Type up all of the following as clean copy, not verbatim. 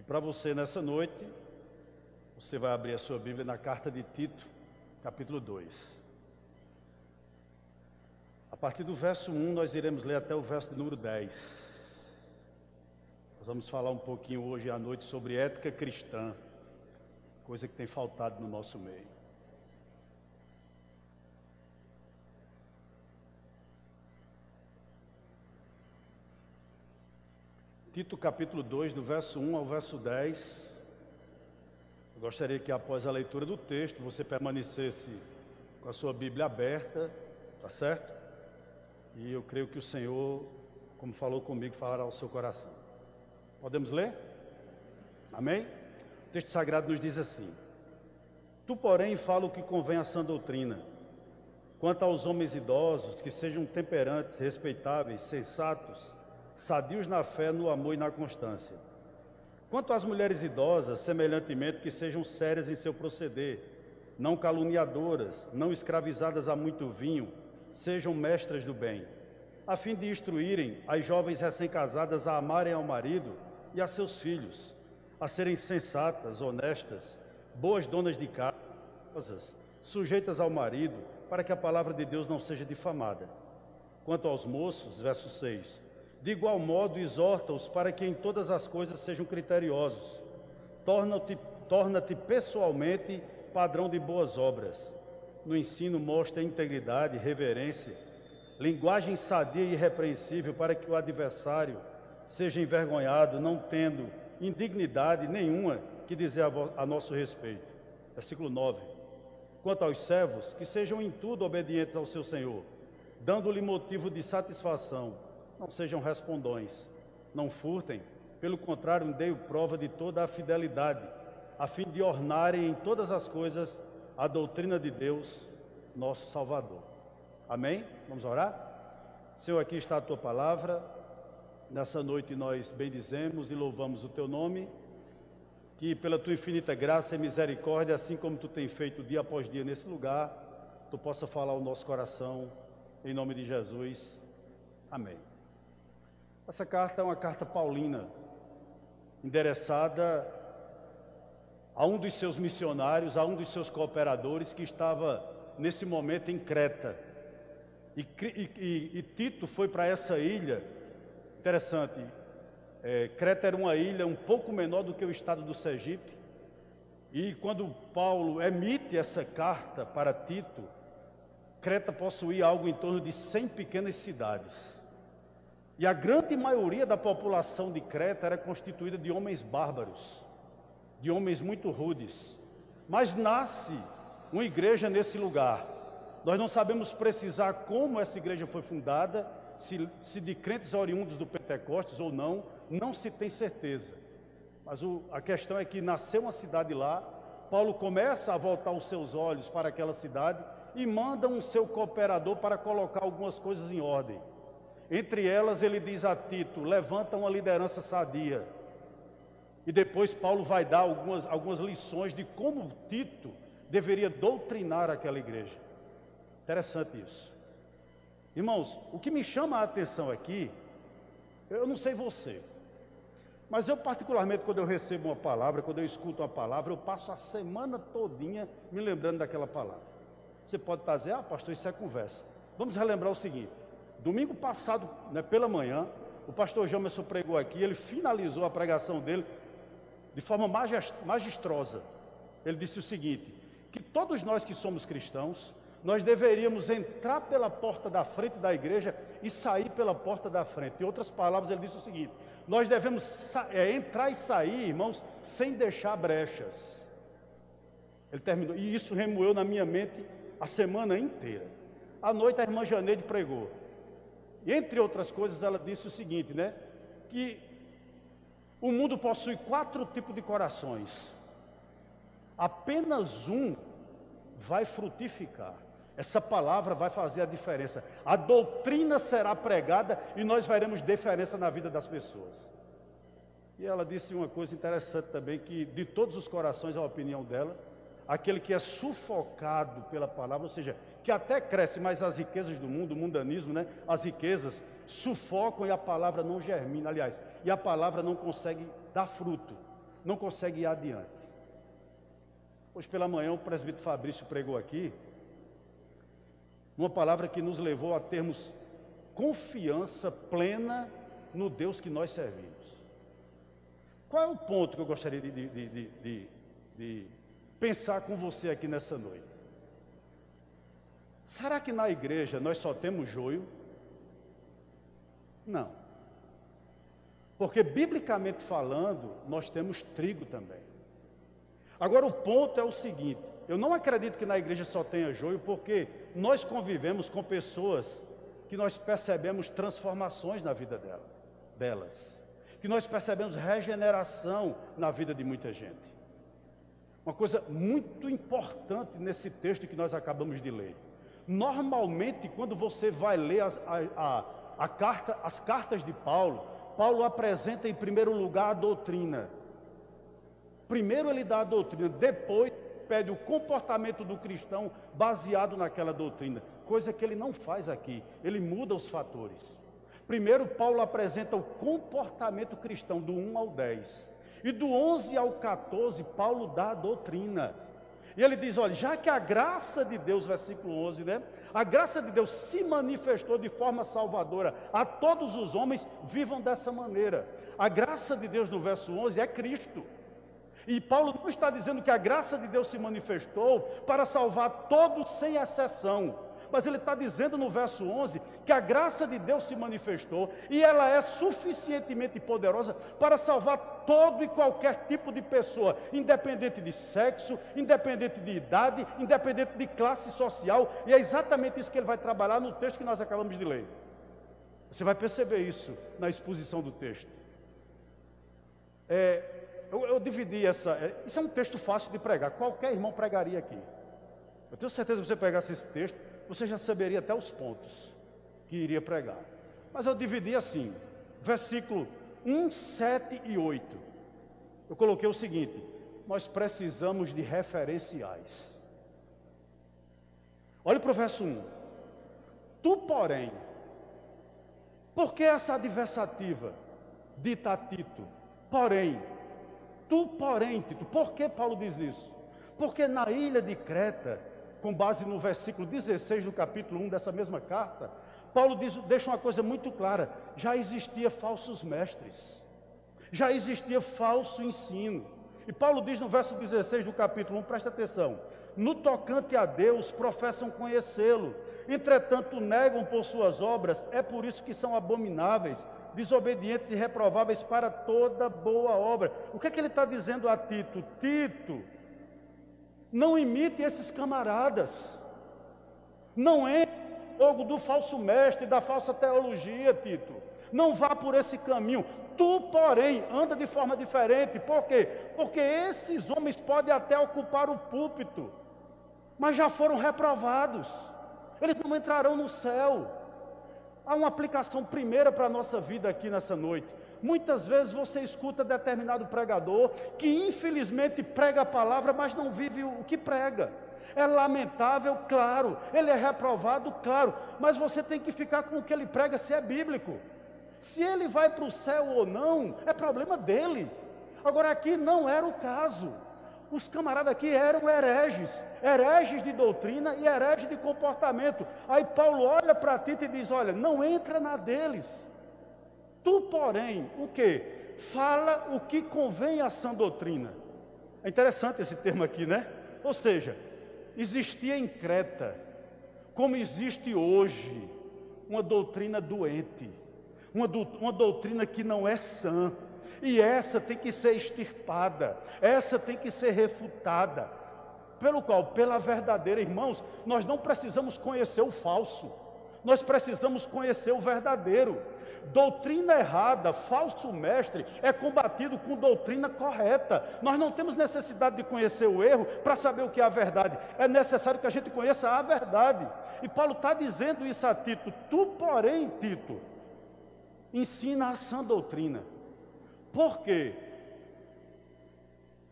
Para você, nessa noite, você vai abrir a sua Bíblia na carta de Tito, capítulo 2. A partir do verso 1, nós iremos ler até o verso de número 10. Nós vamos falar um pouquinho hoje à noite sobre ética cristã, coisa que tem faltado no nosso meio. Tito capítulo 2, do verso 1 ao verso 10. Eu gostaria que após a leitura do texto, você permanecesse com a sua Bíblia aberta, tá certo? E eu creio que o Senhor, como falou comigo, falará ao seu coração. Podemos ler? Amém? O texto sagrado nos diz assim: Tu, porém, fala o que convém à sã doutrina. Quanto aos homens idosos, que sejam temperantes, respeitáveis, sensatos, sadios na fé, no amor e na constância. Quanto às mulheres idosas, semelhantemente, que sejam sérias em seu proceder, não caluniadoras, não escravizadas a muito vinho, sejam mestras do bem, a fim de instruírem as jovens recém-casadas a amarem ao marido e a seus filhos, a serem sensatas, honestas, boas donas de casa, sujeitas ao marido, para que a palavra de Deus não seja difamada. Quanto aos moços, verso 6, de igual modo, exorta-os para que em todas as coisas sejam criteriosos. Torna-te pessoalmente padrão de boas obras. No ensino, mostra integridade, reverência, linguagem sadia e irrepreensível, para que o adversário seja envergonhado, não tendo indignidade nenhuma que dizer a nosso respeito. Versículo 9. Quanto aos servos, que sejam em tudo obedientes ao seu Senhor, dando-lhe motivo de satisfação. Não sejam respondões, não furtem, pelo contrário, deem prova de toda a fidelidade, a fim de ornarem em todas as coisas a doutrina de Deus, nosso Salvador. Amém? Vamos orar? Senhor, aqui está a Tua palavra. Nessa noite nós bendizemos e louvamos o Teu nome, que pela Tua infinita graça e misericórdia, assim como Tu tem feito dia após dia nesse lugar, Tu possa falar ao nosso coração, em nome de Jesus. Amém. Essa carta é uma carta paulina, endereçada a um dos seus missionários, a um dos seus cooperadores que estava nesse momento em Creta. E Tito foi para essa ilha. Interessante, Creta era uma ilha um pouco menor do que o estado do Sergipe. E quando Paulo emite essa carta para Tito, Creta possuía algo em torno de 100 pequenas cidades. E a grande maioria da população de Creta era constituída de homens bárbaros, de homens muito rudes. Mas nasce uma igreja nesse lugar. Nós não sabemos precisar como essa igreja foi fundada, se de crentes oriundos do Pentecostes ou não, não se tem certeza. Mas a questão é que nasceu uma cidade lá, Paulo começa a voltar os seus olhos para aquela cidade e manda um seu cooperador para colocar algumas coisas em ordem. Entre elas, ele diz a Tito: levanta uma liderança sadia. E depois Paulo vai dar algumas lições de como Tito deveria doutrinar aquela igreja. Interessante isso. Irmãos, o que me chama a atenção aqui, eu não sei você, mas eu particularmente, quando eu recebo uma palavra, quando eu escuto uma palavra, eu passo a semana todinha me lembrando daquela palavra. Você pode estar dizendo: pastor, isso é conversa. Vamos relembrar o seguinte. Domingo passado, pela manhã, o pastor Jamerson pregou aqui, ele finalizou a pregação dele de forma magistrosa. Ele disse o seguinte, que todos nós que somos cristãos, nós deveríamos entrar pela porta da frente da igreja e sair pela porta da frente. Em outras palavras, ele disse o seguinte: nós devemos entrar e sair, irmãos, sem deixar brechas. Ele terminou, e isso remoeu na minha mente a semana inteira. À noite, a irmã Janeide pregou. E, entre outras coisas, ela disse o seguinte, que o mundo possui 4 tipos de corações. Apenas um vai frutificar. Essa palavra vai fazer a diferença. A doutrina será pregada e nós veremos diferença na vida das pessoas. E ela disse uma coisa interessante também, que de todos os corações, a opinião dela, aquele que é sufocado pela palavra, ou seja, que até cresce, mas as riquezas do mundo, o mundanismo, as riquezas sufocam e a palavra não germina, aliás, e a palavra não consegue dar fruto. não consegue ir adiante. Hoje pela manhã o presbítero Fabrício pregou aqui uma palavra que nos levou a termos confiança plena no Deus que nós servimos. Qual é o ponto que eu gostaria de pensar com você aqui nessa noite? Será que na igreja nós só temos joio? Não. Porque biblicamente falando, nós temos trigo também. Agora o ponto é o seguinte: eu não acredito que na igreja só tenha joio, porque nós convivemos com pessoas que nós percebemos transformações na vida delas, que nós percebemos regeneração na vida de muita gente. Uma coisa muito importante nesse texto que nós acabamos de ler: normalmente quando você vai ler as cartas de Paulo, Paulo apresenta em primeiro lugar a doutrina. Primeiro ele dá a doutrina, depois pede o comportamento do cristão baseado naquela doutrina, coisa que ele não faz aqui, ele muda os fatores. Primeiro Paulo apresenta o comportamento cristão do 1 ao 10, e do 11 ao 14 Paulo dá a doutrina. E ele diz, olha, já que a graça de Deus, versículo 11, né? A graça de Deus se manifestou de forma salvadora a todos os homens, vivam dessa maneira. A graça de Deus no verso 11 é Cristo. E Paulo não está dizendo que a graça de Deus se manifestou para salvar todos sem exceção, mas ele está dizendo no verso 11 que a graça de Deus se manifestou e ela é suficientemente poderosa para salvar todo e qualquer tipo de pessoa, independente de sexo, independente de idade, independente de classe social. E é exatamente isso que ele vai trabalhar no texto que nós acabamos de ler. Você vai perceber isso na exposição do texto. Eu dividi isso é um texto fácil de pregar, qualquer irmão pregaria aqui. Eu tenho certeza que você pegasse esse texto, você já saberia até os pontos que iria pregar. Mas eu dividi assim, versículo 1, 7 e 8. Eu coloquei o seguinte: nós precisamos de referenciais. Olhe para o verso 1. Tu, porém, por que essa adversativa dita a Tito? Porém, tu, porém, Tito, por que Paulo diz isso? Porque na ilha de Creta, com base no versículo 16 do capítulo 1 dessa mesma carta, Paulo deixa uma coisa muito clara: já existia falsos mestres, já existia falso ensino. E Paulo diz no verso 16 do capítulo 1, presta atenção: no tocante a Deus professam conhecê-lo, entretanto negam por suas obras, é por isso que são abomináveis, desobedientes e reprováveis para toda boa obra. O que é que ele está dizendo a Tito? Tito, não imite esses camaradas, não entre no jogo do falso mestre, da falsa teologia, Tito, não vá por esse caminho. Tu, porém, anda de forma diferente. Por quê? Porque esses homens podem até ocupar o púlpito, mas já foram reprovados, eles não entrarão no céu. Há uma aplicação primeira para a nossa vida aqui nessa noite. Muitas vezes você escuta determinado pregador que infelizmente prega a palavra, mas não vive o que prega. É lamentável, claro, ele é reprovado, claro, mas você tem que ficar com o que ele prega, se é bíblico. Se ele vai para o céu ou não, é problema dele. Agora aqui não era o caso. Os camaradas aqui eram hereges de doutrina e hereges de comportamento. Aí Paulo olha para Tito e diz, olha, não entra na deles. Tu, porém, o quê? Fala o que convém à sã doutrina. É interessante esse termo aqui, né? Ou seja, existia em Creta, como existe hoje, uma doutrina doente, uma doutrina que não é sã. E essa tem que ser extirpada, essa tem que ser refutada. Pelo qual? Pela verdadeira. Irmãos, nós não precisamos conhecer o falso, nós precisamos conhecer o verdadeiro. Doutrina errada, falso mestre, é combatido com doutrina correta. Nós não temos necessidade de conhecer o erro para saber o que é a verdade. É necessário que a gente conheça a verdade. E Paulo está dizendo isso a Tito. Tu, porém, Tito, ensina a sã doutrina. Por quê?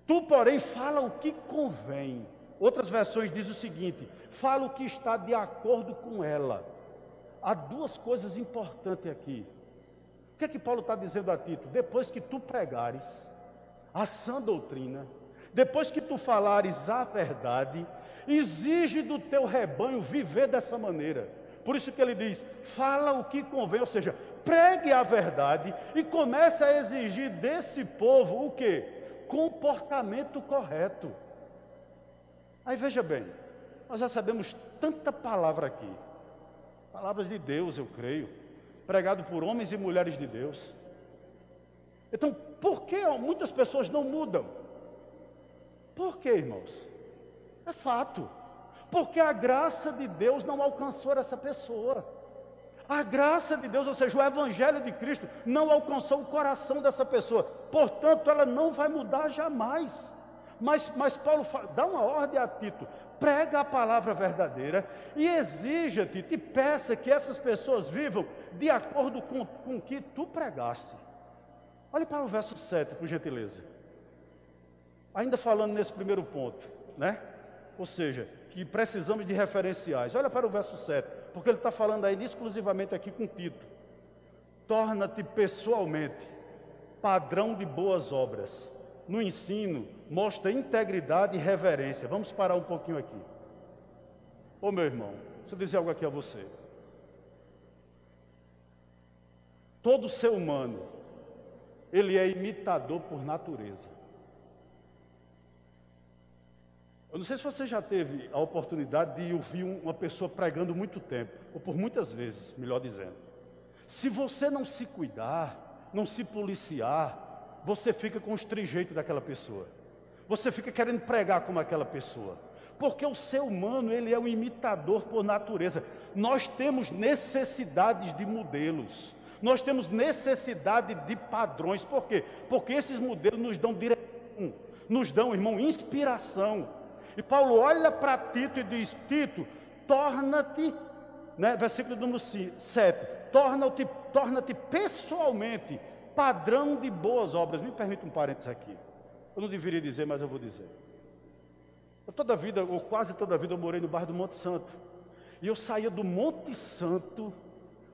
Tu, porém, fala o que convém. Outras versões dizem o seguinte: fala o que está de acordo com ela. Há duas coisas importantes aqui. O que é que Paulo está dizendo a Tito? Depois que tu pregares, a sã doutrina, depois que tu falares a verdade, exige do teu rebanho viver dessa maneira. Por isso que ele diz, fala o que convém, ou seja, pregue a verdade e comece a exigir desse povo o quê? Comportamento correto. Aí veja bem, nós já sabemos tanta palavra aqui, palavras de Deus, eu creio, pregado por homens e mulheres de Deus. Então, por que muitas pessoas não mudam? Por quê, irmãos? É fato. Porque a graça de Deus não alcançou essa pessoa. A graça de Deus, ou seja, o Evangelho de Cristo, não alcançou o coração dessa pessoa. Portanto, ela não vai mudar jamais. Mas Paulo dá uma ordem a Tito, prega a palavra verdadeira e exija, Tito, e peça que essas pessoas vivam de acordo com o que tu pregaste. Olhe para o verso 7, por gentileza. Ainda falando nesse primeiro ponto, né? Ou seja, que precisamos de referenciais. Olha para o verso 7, porque ele está falando aí exclusivamente aqui com Tito. Torna-te pessoalmente padrão de boas obras. No ensino, mostra integridade e reverência. Vamos parar um pouquinho aqui. Ô meu irmão, deixa eu dizer algo aqui a você. Todo ser humano, ele é imitador por natureza. Eu não sei se você já teve a oportunidade de ouvir uma pessoa pregando muito tempo, ou por muitas vezes, melhor dizendo. Se você não se cuidar, não se policiar, você fica com os trejeitos daquela pessoa. Você fica querendo pregar como aquela pessoa. Porque o ser humano, ele é um imitador por natureza. Nós temos necessidades de modelos. Nós temos necessidade de padrões. Por quê? Porque esses modelos nos dão direção, nos dão, irmão, inspiração. E Paulo olha para Tito e diz, Tito, torna-te, né, versículo número 7, torna-te pessoalmente padrão de boas obras. Me permita um parênteses aqui. Eu não deveria dizer, mas eu vou dizer. Toda a vida, ou quase toda a vida, eu morei no bairro do Monte Santo. E eu saía do Monte Santo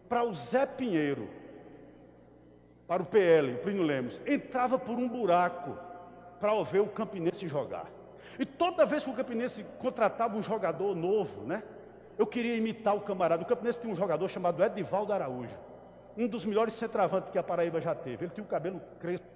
para o Zé Pinheiro, para o PL, o Plínio Lemos. Entrava por um buraco para ver o Campinense jogar. E toda vez que o Campinense contratava um jogador novo, né? Eu queria imitar o camarada. O Campinense tinha um jogador chamado Edivaldo Araújo. Um dos melhores centroavantes que a Paraíba já teve. Ele tinha o cabelo crespo.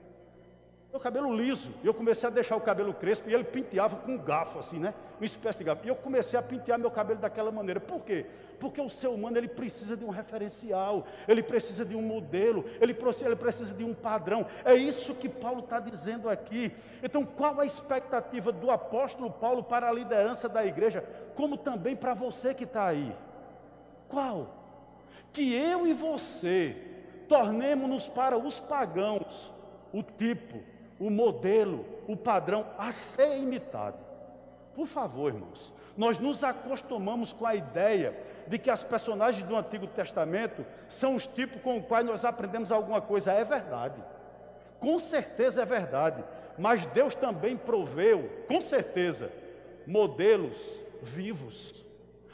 Meu cabelo liso. E eu comecei a deixar o cabelo crespo e ele penteava com um garfo, assim, né? Uma espécie de garfo. E eu comecei a pentear meu cabelo daquela maneira. Por quê? Porque o ser humano, ele precisa de um referencial. Ele precisa de um modelo. Ele precisa de um padrão. É isso que Paulo está dizendo aqui. Então, qual a expectativa do apóstolo Paulo para a liderança da igreja? Como também para você que está aí. Qual? Que eu e você tornemos-nos para os pagãos o tipo, o modelo, o padrão a ser imitado. Por favor, irmãos, nós nos acostumamos com a ideia de que as personagens do Antigo Testamento são os tipos com os quais nós aprendemos alguma coisa. É verdade, com certeza é verdade, mas Deus também proveu, com certeza, modelos vivos.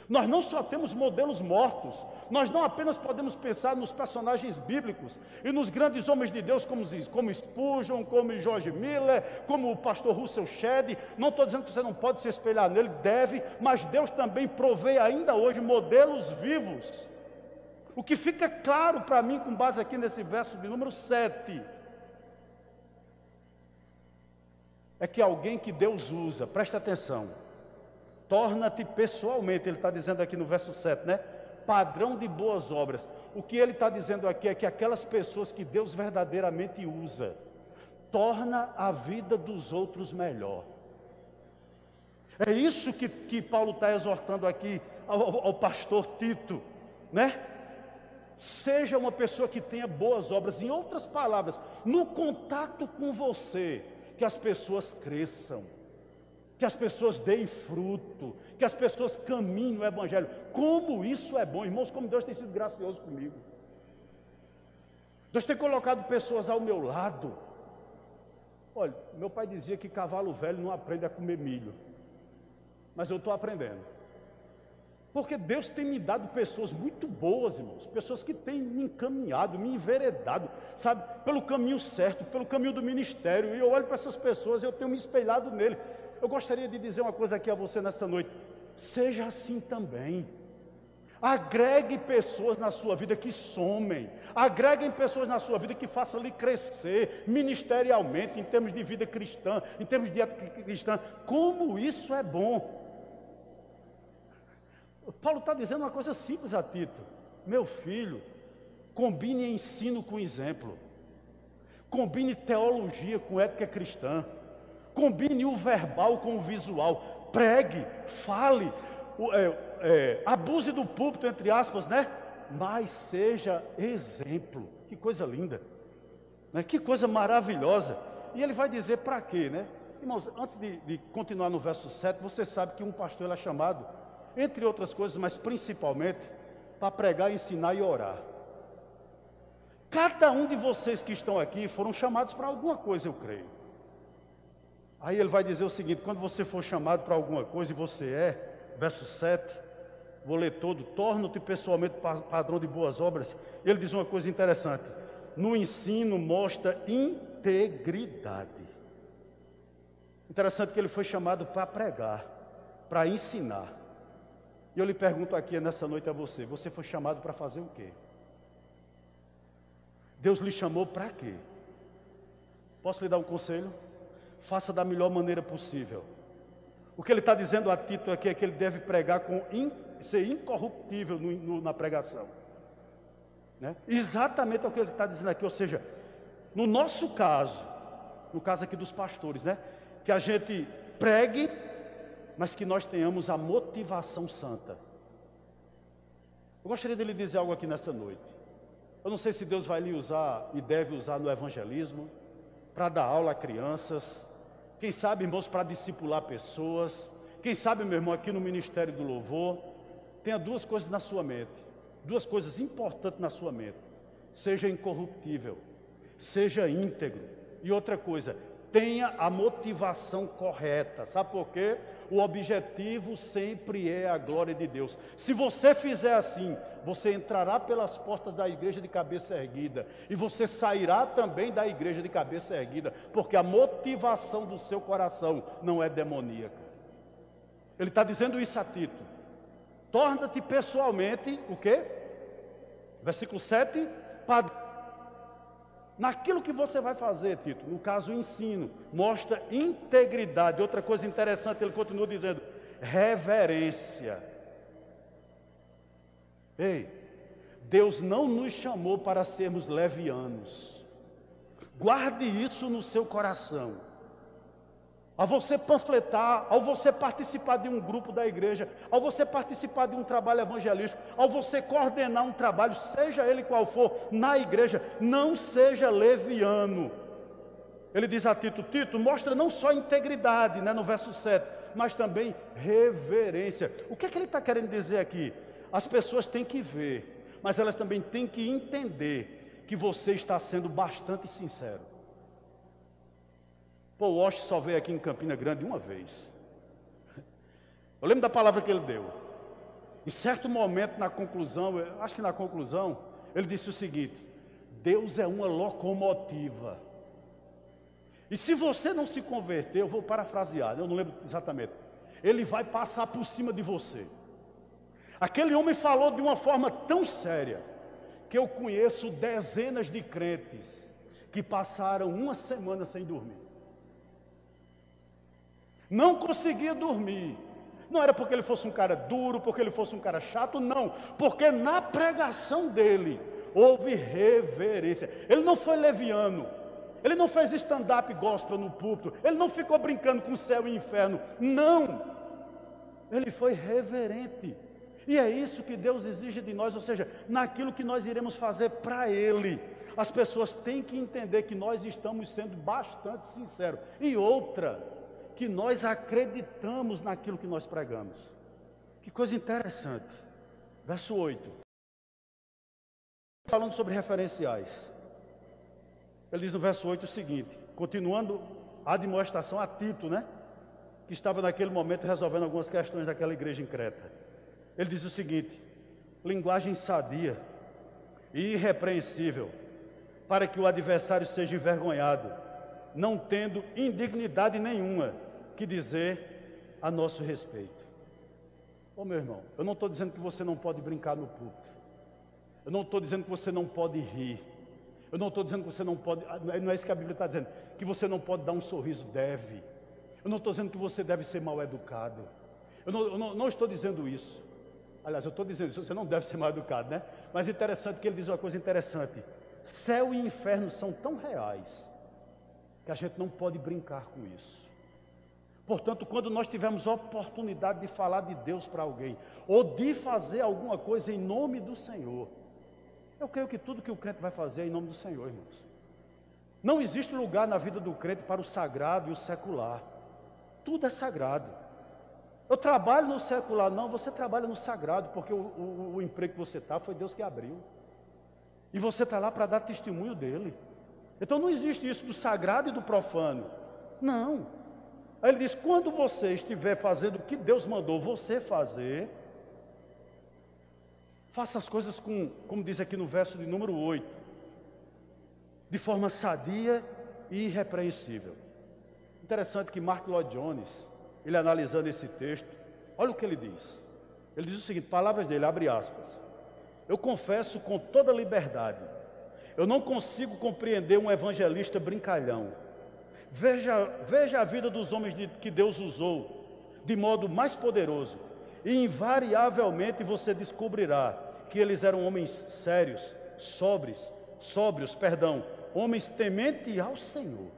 Nós não só temos modelos mortos, nós não apenas podemos pensar nos personagens bíblicos e nos grandes homens de Deus como Spurgeon, como George Miller, como o pastor Russell Shedd. Não estou dizendo que você não pode se espelhar nele, deve, mas Deus também provê ainda hoje modelos vivos. O que fica claro para mim, com base aqui nesse verso de número 7, é que alguém que Deus usa, presta atenção, torna-te pessoalmente, ele está dizendo aqui no verso 7, né? Padrão de boas obras. O que ele está dizendo aqui é que aquelas pessoas que Deus verdadeiramente usa, torna a vida dos outros melhor. É isso que Paulo está exortando aqui ao pastor Tito, né? Seja uma pessoa que tenha boas obras. Em outras palavras, no contato com você, que as pessoas cresçam, que as pessoas deem fruto, que as pessoas caminhem no Evangelho. Como isso é bom, irmãos, como Deus tem sido gracioso comigo. Deus tem colocado pessoas ao meu lado. Olha, meu pai dizia que cavalo velho não aprende a comer milho, mas eu estou aprendendo. Porque Deus tem me dado pessoas muito boas, irmãos, pessoas que têm me encaminhado, me enveredado, sabe, pelo caminho certo, pelo caminho do ministério, e eu olho para essas pessoas e eu tenho me espelhado nele. Eu gostaria de dizer uma coisa aqui a você nessa noite: seja assim também. Agregue pessoas na sua vida que somem, agreguem pessoas na sua vida que façam lhe crescer ministerialmente, em termos de vida cristã, em termos de ética cristã. Como isso é bom! Paulo está dizendo uma coisa simples a Tito: meu filho, combine ensino com exemplo, combine teologia com ética cristã, combine o verbal com o visual, pregue, fale, abuse do púlpito, entre aspas, né? Mas seja exemplo. Que coisa linda, né? Que coisa maravilhosa. E ele vai dizer para quê, né? Irmãos, antes de continuar no verso 7, você sabe que um pastor ele é chamado, entre outras coisas, mas principalmente, para pregar, ensinar e orar. Cada um de vocês que estão aqui foram chamados para alguma coisa, eu creio. Aí ele vai dizer o seguinte: quando você for chamado para alguma coisa, e você verso 7, vou ler todo: torna-te pessoalmente padrão de boas obras. Ele diz uma coisa interessante: no ensino mostra integridade. Interessante que ele foi chamado para pregar, para ensinar. E eu lhe pergunto aqui nessa noite a você: você foi chamado para fazer o quê? Deus lhe chamou para quê? Posso lhe dar um conselho? Faça da melhor maneira possível. O que ele está dizendo a Tito aqui é que ele deve pregar ser incorruptível na pregação, né? Exatamente o que ele está dizendo aqui. Ou seja, no nosso caso, no caso aqui dos pastores, né? Que a gente pregue, mas que nós tenhamos a motivação santa. Eu gostaria de lhe dizer algo aqui nesta noite. Eu não sei se Deus vai lhe usar e deve usar no evangelismo, para dar aula a crianças, quem sabe, irmãos, para discipular pessoas, quem sabe, meu irmão, aqui no Ministério do Louvor. Tenha duas coisas na sua mente, duas coisas importantes na sua mente: seja incorruptível, seja íntegro, e outra coisa, tenha a motivação correta. Sabe por quê? O objetivo sempre é a glória de Deus. Se você fizer assim, você entrará pelas portas da igreja de cabeça erguida, e você sairá também da igreja de cabeça erguida, porque a motivação do seu coração não é demoníaca. Ele está dizendo isso a Tito: torna-te pessoalmente, o quê? Versículo 7, naquilo que você vai fazer, Tito, no caso o ensino, mostra integridade. Outra coisa interessante, ele continua dizendo: reverência. Ei, Deus não nos chamou para sermos levianos. Guarde isso no seu coração. Ao você panfletar, ao você participar de um grupo da igreja, ao você participar de um trabalho evangelístico, ao você coordenar um trabalho, seja ele qual for, na igreja, não seja leviano. Ele diz a Tito: Tito, mostra não só integridade, né, no verso 7, mas também reverência. O que é que ele está querendo dizer aqui? As pessoas têm que ver, mas elas também têm que entender que você está sendo bastante sincero. Paul Walsh só veio aqui em Campina Grande uma vez. Eu lembro da palavra que ele deu. Em certo momento, na conclusão, acho que na conclusão, ele disse o seguinte: Deus é uma locomotiva. E se você não se converter, eu vou parafrasear, eu não lembro exatamente, ele vai passar por cima de você. Aquele homem falou de uma forma tão séria, que eu conheço dezenas de crentes que passaram uma semana sem dormir. Não conseguia dormir. Não era porque ele fosse um cara duro, porque ele fosse um cara chato, não. Porque na pregação dele houve reverência. Ele não foi leviano. Ele não fez stand-up gospel no púlpito. Ele não ficou brincando com o céu e o inferno. Não. Ele foi reverente. E é isso que Deus exige de nós, ou seja, naquilo que nós iremos fazer para Ele. As pessoas têm que entender que nós estamos sendo bastante sinceros. E outra, que nós acreditamos naquilo que nós pregamos. Que coisa interessante. Verso 8. Falando sobre referenciais. Ele diz no verso 8 o seguinte, continuando a admoestação a Tito, né? Que estava naquele momento resolvendo algumas questões daquela igreja em Creta. Ele diz o seguinte: linguagem sadia e irrepreensível, para que o adversário seja envergonhado, não tendo indignidade nenhuma que dizer a nosso respeito. Ô meu irmão, eu não estou dizendo que você não pode brincar no púlpito, eu não estou dizendo que você não pode rir, eu não estou dizendo que você não pode, não é isso que a Bíblia está dizendo, que você não pode dar um sorriso, deve. Eu não estou dizendo que você deve ser mal educado, eu não estou dizendo isso. Aliás, eu estou dizendo isso, você não deve ser mal educado, né? Mas interessante que ele diz uma coisa interessante: céu e inferno são tão reais que a gente não pode brincar com isso. Portanto, quando nós tivermos a oportunidade de falar de Deus para alguém, ou de fazer alguma coisa em nome do Senhor, eu creio que tudo que o crente vai fazer é em nome do Senhor, irmãos. Não existe lugar na vida do crente para o sagrado e o secular. Tudo é sagrado. Eu trabalho no secular, não, você trabalha no sagrado, porque o emprego que você está foi Deus que abriu. E você está lá para dar testemunho dele. Então não existe isso do sagrado e do profano. Não. Aí ele diz: quando você estiver fazendo o que Deus mandou você fazer, faça as coisas como diz aqui no verso de número 8, de forma sadia e irrepreensível. Interessante que Mark Lloyd Jones, ele analisando esse texto, olha o que ele diz. Ele diz o seguinte, palavras dele, abre aspas: eu confesso com toda liberdade, eu não consigo compreender um evangelista brincalhão. Veja a vida dos homens que Deus usou de modo mais poderoso, e invariavelmente você descobrirá que eles eram homens sérios, sóbrios, homens tementes ao Senhor.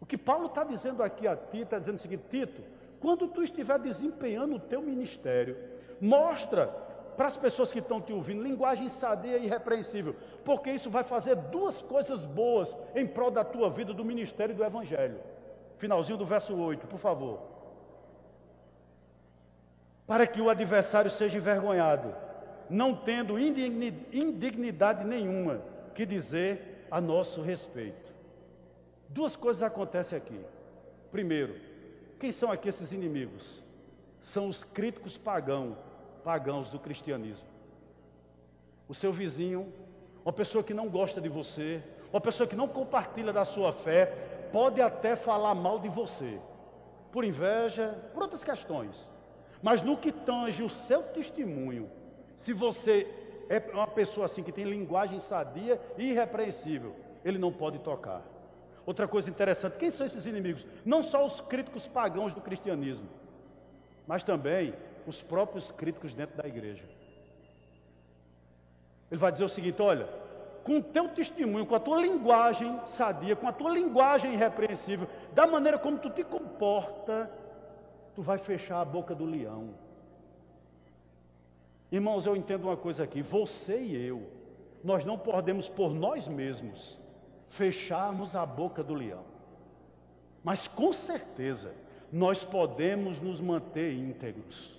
O que Paulo está dizendo aqui a Tito, está dizendo o seguinte: Tito, quando tu estiver desempenhando o teu ministério, mostra para as pessoas que estão te ouvindo linguagem sadia e irrepreensível, porque isso vai fazer duas coisas boas em prol da tua vida, do ministério e do evangelho. Finalzinho do verso 8, por favor. Para que o adversário seja envergonhado, não tendo indignidade nenhuma que dizer a nosso respeito. Duas coisas acontecem aqui. Primeiro, quem são aqui esses inimigos? São os críticos pagãos do cristianismo. O seu vizinho, uma pessoa que não gosta de você, uma pessoa que não compartilha da sua fé, pode até falar mal de você, por inveja, por outras questões. Mas no que tange o seu testemunho, se você é uma pessoa assim que tem linguagem sadia e irrepreensível, ele não pode tocar. Outra coisa interessante, quem são esses inimigos? Não só os críticos pagãos do cristianismo, mas também os próprios críticos dentro da igreja. Ele vai dizer o seguinte: olha, com o teu testemunho, com a tua linguagem sadia, com a tua linguagem irrepreensível, da maneira como tu te comporta, tu vai fechar a boca do leão. Irmãos, eu entendo uma coisa aqui: você e eu, nós não podemos por nós mesmos fecharmos a boca do leão, mas com certeza nós podemos nos manter íntegros.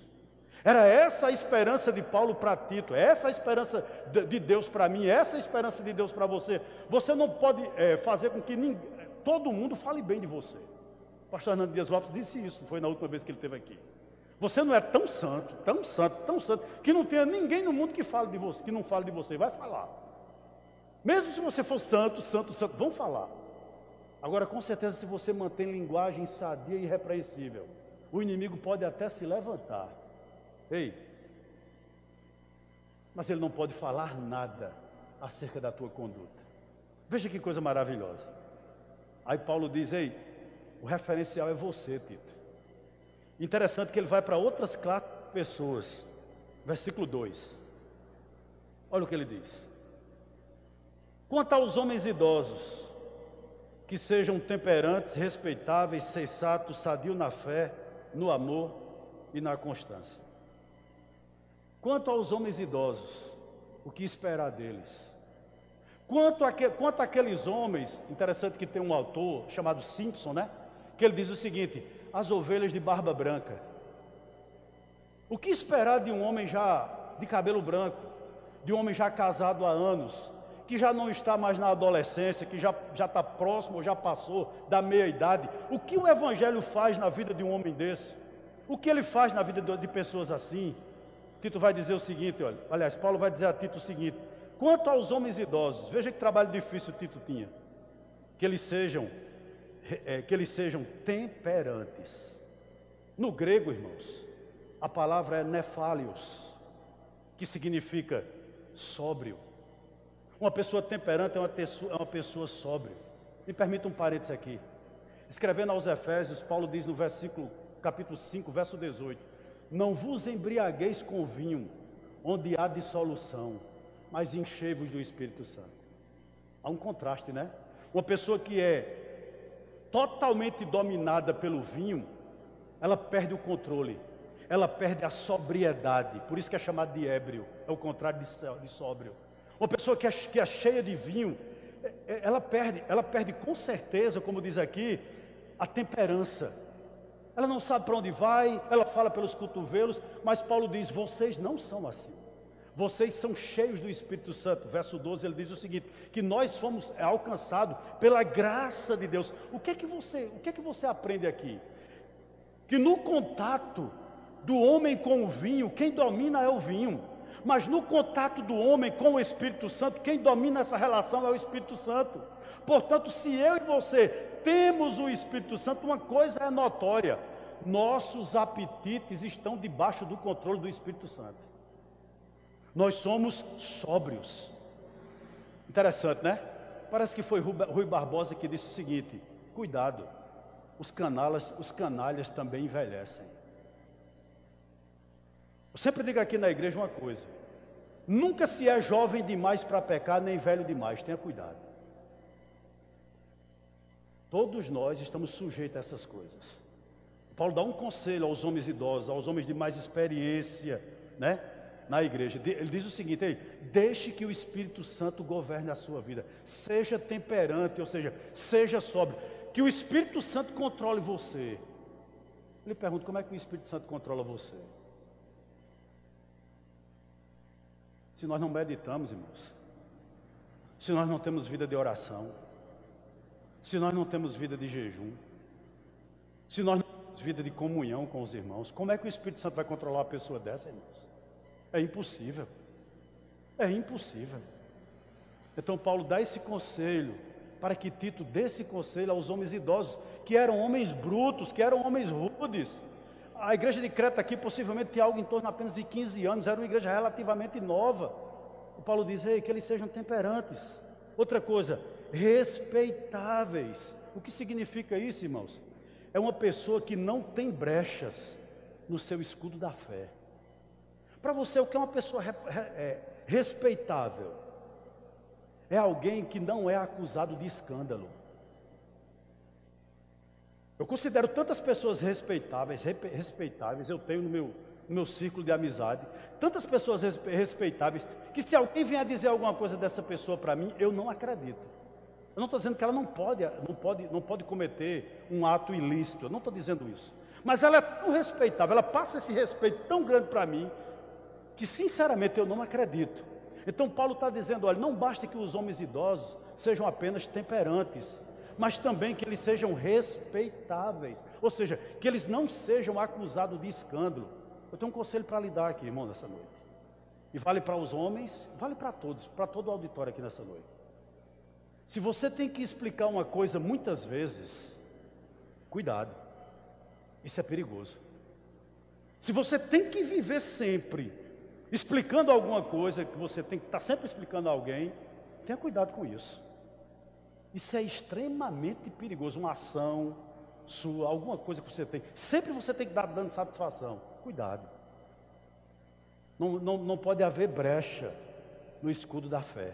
Era essa a esperança de Paulo para Tito, essa a esperança de Deus para mim, essa a esperança de Deus para você. Você não pode fazer com que todo mundo fale bem de você. O pastor Hernando Dias Lopes disse isso, foi na última vez que ele esteve aqui. Você não é tão santo, que não tenha ninguém no mundo que fale de você, que não fale de você, vai falar. Mesmo se você for santo, vão falar. Agora, com certeza, se você mantém linguagem sadia e irrepreensível, o inimigo pode até se levantar. Ei, mas ele não pode falar nada acerca da tua conduta. Veja que coisa maravilhosa. Aí Paulo diz: ei, o referencial é você, Tito. Interessante que ele vai para outras 4 pessoas. Versículo 2. Olha o que ele diz: quanto aos homens idosos, que sejam temperantes, respeitáveis, sensatos, sadios na fé, no amor e na constância. Quanto aos homens idosos, o que esperar deles? Quanto àqueles homens, interessante que tem um autor chamado Simpson, né? Que ele diz o seguinte: as ovelhas de barba branca. O que esperar de um homem já de cabelo branco, de um homem já casado há anos, que já não está mais na adolescência, que já está próximo, ou já passou da meia-idade? O que o Evangelho faz na vida de um homem desse? O que ele faz na vida de pessoas assim? Tito vai dizer o seguinte, olha, aliás, Paulo vai dizer a Tito o seguinte: quanto aos homens idosos, veja que trabalho difícil Tito tinha, que eles sejam temperantes. No grego, irmãos, a palavra é nefálios, que significa sóbrio. Uma pessoa temperante é uma pessoa sóbria. Me permita um parênteses aqui. Escrevendo aos Efésios, Paulo diz no capítulo 5, verso 18: não vos embriagueis com vinho, onde há dissolução, mas enchei-vos do Espírito Santo. Há um contraste, né? Uma pessoa que é totalmente dominada pelo vinho, ela perde o controle, ela perde a sobriedade, por isso que é chamado de ébrio, é o contrário de sóbrio. Uma pessoa que é cheia de vinho, ela perde com certeza, como diz aqui, a temperança. Ela não sabe para onde vai, ela fala pelos cotovelos, mas Paulo diz: vocês não são assim. Vocês são cheios do Espírito Santo. Verso 12, ele diz o seguinte: que nós fomos alcançados pela graça de Deus. O que é que você aprende aqui? Que no contato do homem com o vinho, quem domina é o vinho. Mas no contato do homem com o Espírito Santo, quem domina essa relação é o Espírito Santo. Portanto, se eu e você temos o Espírito Santo, uma coisa é notória: nossos apetites estão debaixo do controle do Espírito Santo. Nós somos sóbrios. Interessante, né? Parece que foi Rui Barbosa que disse o seguinte: cuidado, os canalhas também envelhecem. Eu sempre digo aqui na igreja uma coisa: nunca se é jovem demais para pecar, nem velho demais. Tenha cuidado. Todos nós estamos sujeitos a essas coisas. Paulo dá um conselho aos homens idosos, aos homens de mais experiência, né, na igreja. Ele diz o seguinte: ei, deixe que o Espírito Santo governe a sua vida. Seja temperante, ou seja, seja sóbrio. Que o Espírito Santo controle você. Ele pergunta: como é que o Espírito Santo controla você? Se nós não meditamos, irmãos, se nós não temos vida de oração, se nós não temos vida de jejum, se nós não temos vida de comunhão com os irmãos, como é que o Espírito Santo vai controlar uma pessoa dessa, irmãos? É impossível. É impossível. Então Paulo dá esse conselho, para que Tito dê esse conselho aos homens idosos, que eram homens brutos, que eram homens rudes. A igreja de Creta aqui possivelmente tinha algo em torno apenas de 15 anos, era uma igreja relativamente nova. O Paulo diz: ei, que eles sejam temperantes. Outra coisa, respeitáveis. O que significa isso, irmãos? É uma pessoa que não tem brechas no seu escudo da fé. Para você, o que é uma pessoa respeitável? É alguém que não é acusado de escândalo. Eu considero tantas pessoas respeitáveis, eu tenho no meu círculo de amizade, tantas pessoas respeitáveis, que se alguém vier dizer alguma coisa dessa pessoa para mim, eu não acredito. Eu não estou dizendo que ela não pode cometer um ato ilícito, eu não estou dizendo isso. Mas ela é tão respeitável, ela passa esse respeito tão grande para mim, que sinceramente eu não acredito. Então Paulo está dizendo: olha, não basta que os homens idosos sejam apenas temperantes, mas também que eles sejam respeitáveis, ou seja, que eles não sejam acusados de escândalo. Eu tenho um conselho para lhe dar aqui, irmão, nessa noite, e vale para os homens, vale para todos, para todo o auditório aqui nessa noite. Se você tem que explicar uma coisa muitas vezes, cuidado, isso é perigoso. Se você tem que viver sempre explicando alguma coisa, que você tem que estar sempre explicando a alguém, tenha cuidado com isso. Isso é extremamente perigoso. Uma ação sua, alguma coisa que você tem, sempre você tem que dar dando satisfação. Cuidado. Não pode haver brecha no escudo da fé.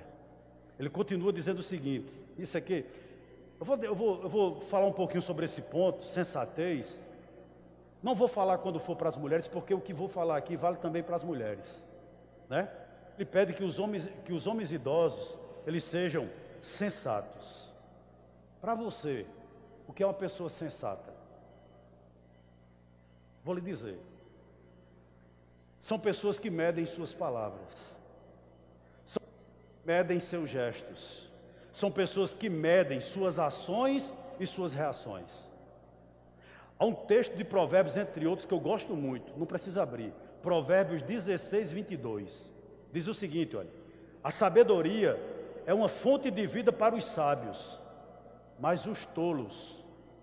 Ele continua dizendo o seguinte: isso aqui, eu vou falar um pouquinho sobre esse ponto, sensatez. Não vou falar quando for para as mulheres, porque o que vou falar aqui vale também para as mulheres, né? Ele pede que os homens idosos, eles sejam sensatos. Para você, o que é uma pessoa sensata? Vou lhe dizer: são pessoas que medem suas palavras, medem seus gestos, são pessoas que medem suas ações e suas reações. Há um texto de Provérbios, entre outros, que eu gosto muito, não precisa abrir. Provérbios 16, 22. Diz o seguinte, olha: a sabedoria é uma fonte de vida para os sábios, mas os tolos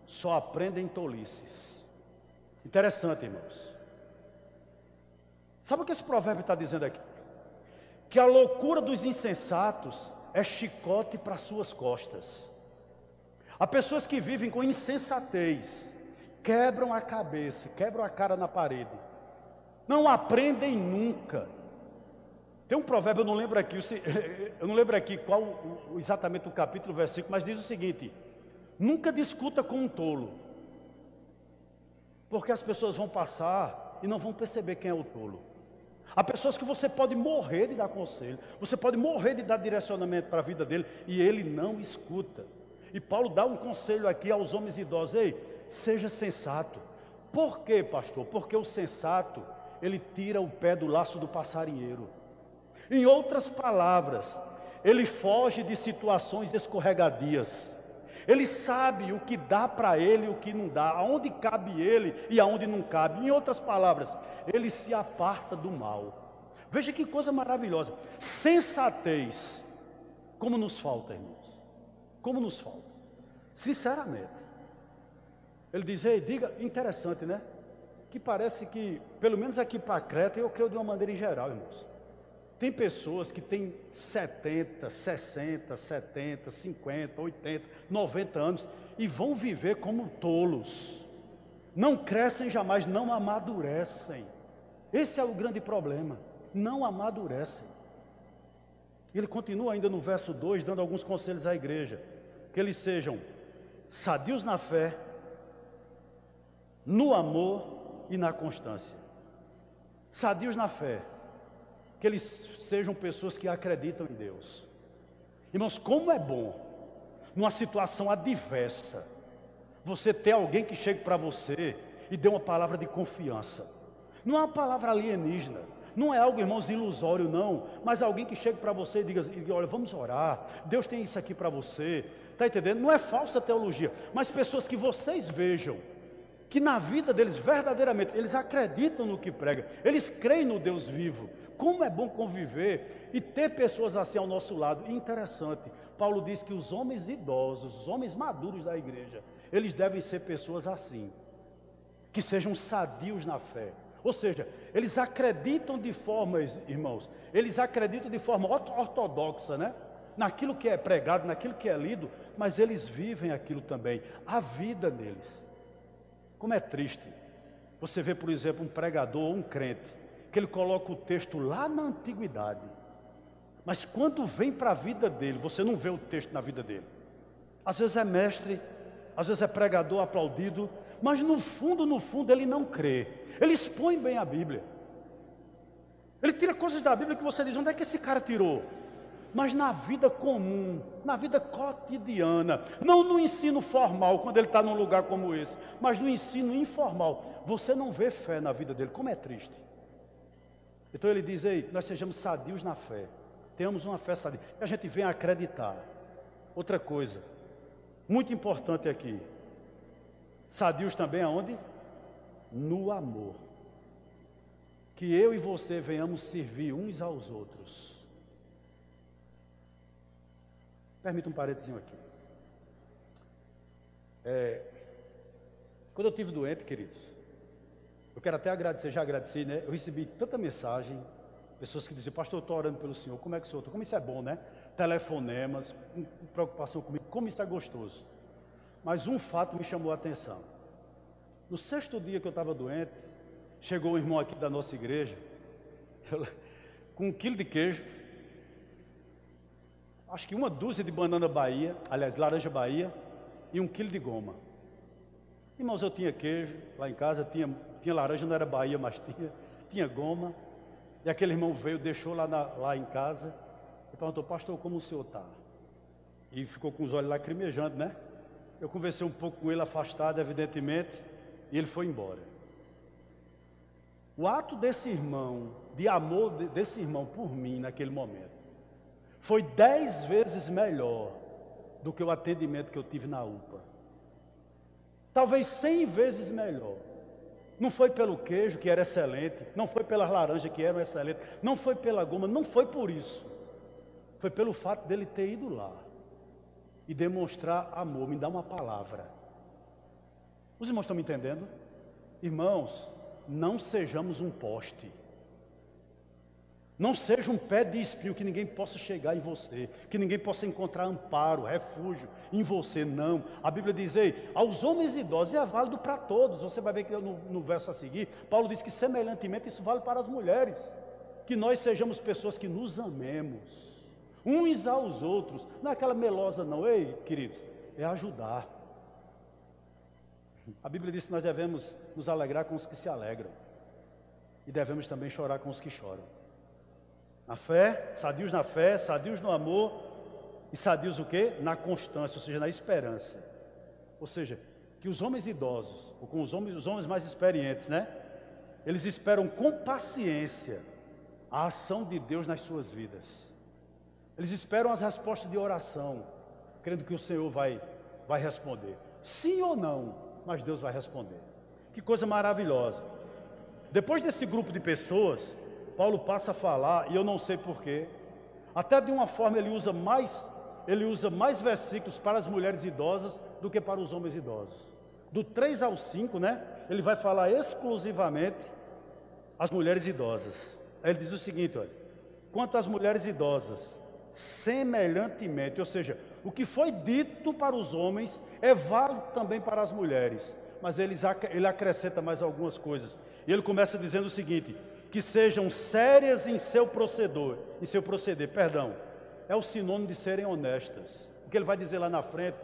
só aprendem tolices. Interessante, irmãos. Sabe o que esse provérbio está dizendo aqui? Que a loucura dos insensatos é chicote para suas costas. Há pessoas que vivem com insensatez, quebram a cabeça, quebram a cara na parede, não aprendem nunca. Tem um provérbio, eu não lembro aqui qual exatamente o capítulo, o versículo, mas diz o seguinte: nunca discuta com um tolo, porque as pessoas vão passar e não vão perceber quem é o tolo. Há pessoas que você pode morrer de dar conselho, você pode morrer de dar direcionamento para a vida dele, e ele não escuta. E Paulo dá um conselho aqui aos homens idosos: ei, seja sensato. Por quê, pastor? Porque o sensato, ele tira o pé do laço do passarinheiro. Em outras palavras, ele foge de situações escorregadias. Ele sabe o que dá para ele e o que não dá, aonde cabe ele e aonde não cabe. Em outras palavras, ele se aparta do mal. Veja que coisa maravilhosa. Sensatez. Como nos falta, irmãos. Como nos falta. Sinceramente. Ele diz: ei, diga, interessante, né? Que parece que, pelo menos aqui para Creta, eu creio de uma maneira em geral, irmãos. Tem pessoas que têm 70, 60, 70, 50, 80, 90 anos e vão viver como tolos. Não crescem jamais, não amadurecem. Esse é o grande problema. Não amadurecem. Ele continua ainda no verso 2, dando alguns conselhos à igreja. Que eles sejam sadios na fé, no amor e na constância. Sadios na fé. Que eles sejam pessoas que acreditam em Deus. Irmãos, como é bom, numa situação adversa, você ter alguém que chegue para você e dê uma palavra de confiança. Não é uma palavra alienígena, não é algo, irmãos, ilusório, não. Mas alguém que chegue para você e diga: olha, vamos orar, Deus tem isso aqui para você. Está entendendo? Não é falsa teologia, mas pessoas que vocês vejam, que na vida deles, verdadeiramente, eles acreditam no que prega, eles creem no Deus vivo. Como é bom conviver e ter pessoas assim ao nosso lado. Interessante, Paulo diz que os homens idosos, os homens maduros da igreja, eles devem ser pessoas assim, que sejam sadios na fé. Ou seja, eles acreditam de forma, irmãos, eles acreditam de forma ortodoxa, né? Naquilo que é pregado, naquilo que é lido, mas eles vivem aquilo também, a vida deles. Como é triste você vê, por exemplo, um pregador ou um crente, que ele coloca o texto lá na antiguidade, mas quando vem para a vida dele, você não vê o texto na vida dele. Às vezes é mestre, às vezes é pregador aplaudido, mas no fundo ele não crê. Ele expõe bem a Bíblia, ele tira coisas da Bíblia que você diz: onde é que esse cara tirou? Mas na vida comum, na vida cotidiana, não no ensino formal, quando ele está num lugar como esse, mas no ensino informal, você não vê fé na vida dele. Como é triste. Então ele diz: ei, nós sejamos sadios na fé, tenhamos uma fé sadia, e a gente vem acreditar. Outra coisa, muito importante aqui, sadios também aonde? No amor. Que eu e você venhamos servir uns aos outros. Permita um parênteses aqui. Quando eu estive doente, queridos, eu quero até agradecer, já agradeci, né? Eu recebi tanta mensagem, pessoas que diziam: pastor, eu estou orando pelo senhor, como é que o senhor está? Como isso é bom, né? Telefonemas, preocupação comigo, como isso é gostoso. Mas um fato me chamou a atenção. No 6º dia que eu estava doente, chegou um irmão aqui da nossa igreja, com 1 quilo de queijo, acho que uma dúzia de banana Bahia, aliás, laranja Bahia, e 1 quilo de goma. Irmãos, eu tinha queijo lá em casa, tinha laranja, não era Bahia, mas tinha goma. E aquele irmão veio, deixou lá em casa, e perguntou: pastor, como o senhor está? E ficou com os olhos lacrimejando, né? Eu conversei um pouco com ele, afastado, evidentemente, e ele foi embora. O ato desse irmão, de amor desse irmão por mim naquele momento, foi 10 vezes melhor do que o atendimento que eu tive na UPA. talvez 100 vezes melhor. Não foi pelo queijo, que era excelente, não foi pelas laranjas, que eram excelentes, não foi pela goma, não foi por isso. Foi pelo fato dele ter ido lá e demonstrar amor, me dar uma palavra. Os irmãos estão me entendendo? Irmãos, não sejamos um poste. Não seja um pé de espinho que ninguém possa chegar em você, que ninguém possa encontrar amparo, refúgio em você, não. A Bíblia diz, ei, aos homens idosos, e é válido para todos. Você vai ver que no verso a seguir, Paulo diz que semelhantemente isso vale para as mulheres. Que nós sejamos pessoas que nos amemos, uns aos outros. Não é aquela melosa não, ei, queridos, é ajudar. A Bíblia diz que nós devemos nos alegrar com os que se alegram. E devemos também chorar com os que choram. Na fé, sadios no amor, e sadios o quê? Na constância, ou seja, na esperança. Ou seja, que os homens idosos, ou com os homens mais experientes, né? Eles esperam com paciência a ação de Deus nas suas vidas. Eles esperam as respostas de oração, crendo que o Senhor vai responder. Sim ou não, mas Deus vai responder. Que coisa maravilhosa. Depois desse grupo de pessoas, Paulo passa a falar, e eu não sei porquê, até de uma forma ele usa mais versículos para as mulheres idosas do que para os homens idosos. Do 3 ao 5, né, ele vai falar exclusivamente às mulheres idosas. Aí ele diz o seguinte, olha, quanto às mulheres idosas, semelhantemente, ou seja, o que foi dito para os homens é válido também para as mulheres, mas ele acrescenta mais algumas coisas. E ele começa dizendo o seguinte, que sejam sérias em seu proceder, é o sinônimo de serem honestas. O que ele vai dizer lá na frente,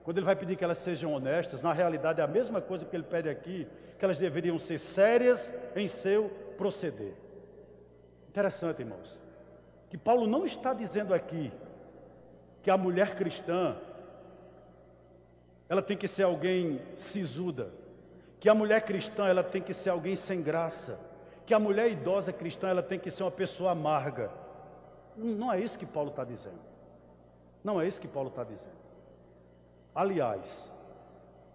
quando ele vai pedir que elas sejam honestas, na realidade é a mesma coisa que ele pede aqui, que elas deveriam ser sérias em seu proceder. Interessante, irmãos, que Paulo não está dizendo aqui que a mulher cristã, ela tem que ser alguém sisuda, que a mulher cristã, ela tem que ser alguém sem graça, que a mulher idosa cristã, ela tem que ser uma pessoa amarga. Não é isso que Paulo está dizendo. Não é isso que Paulo está dizendo. Aliás,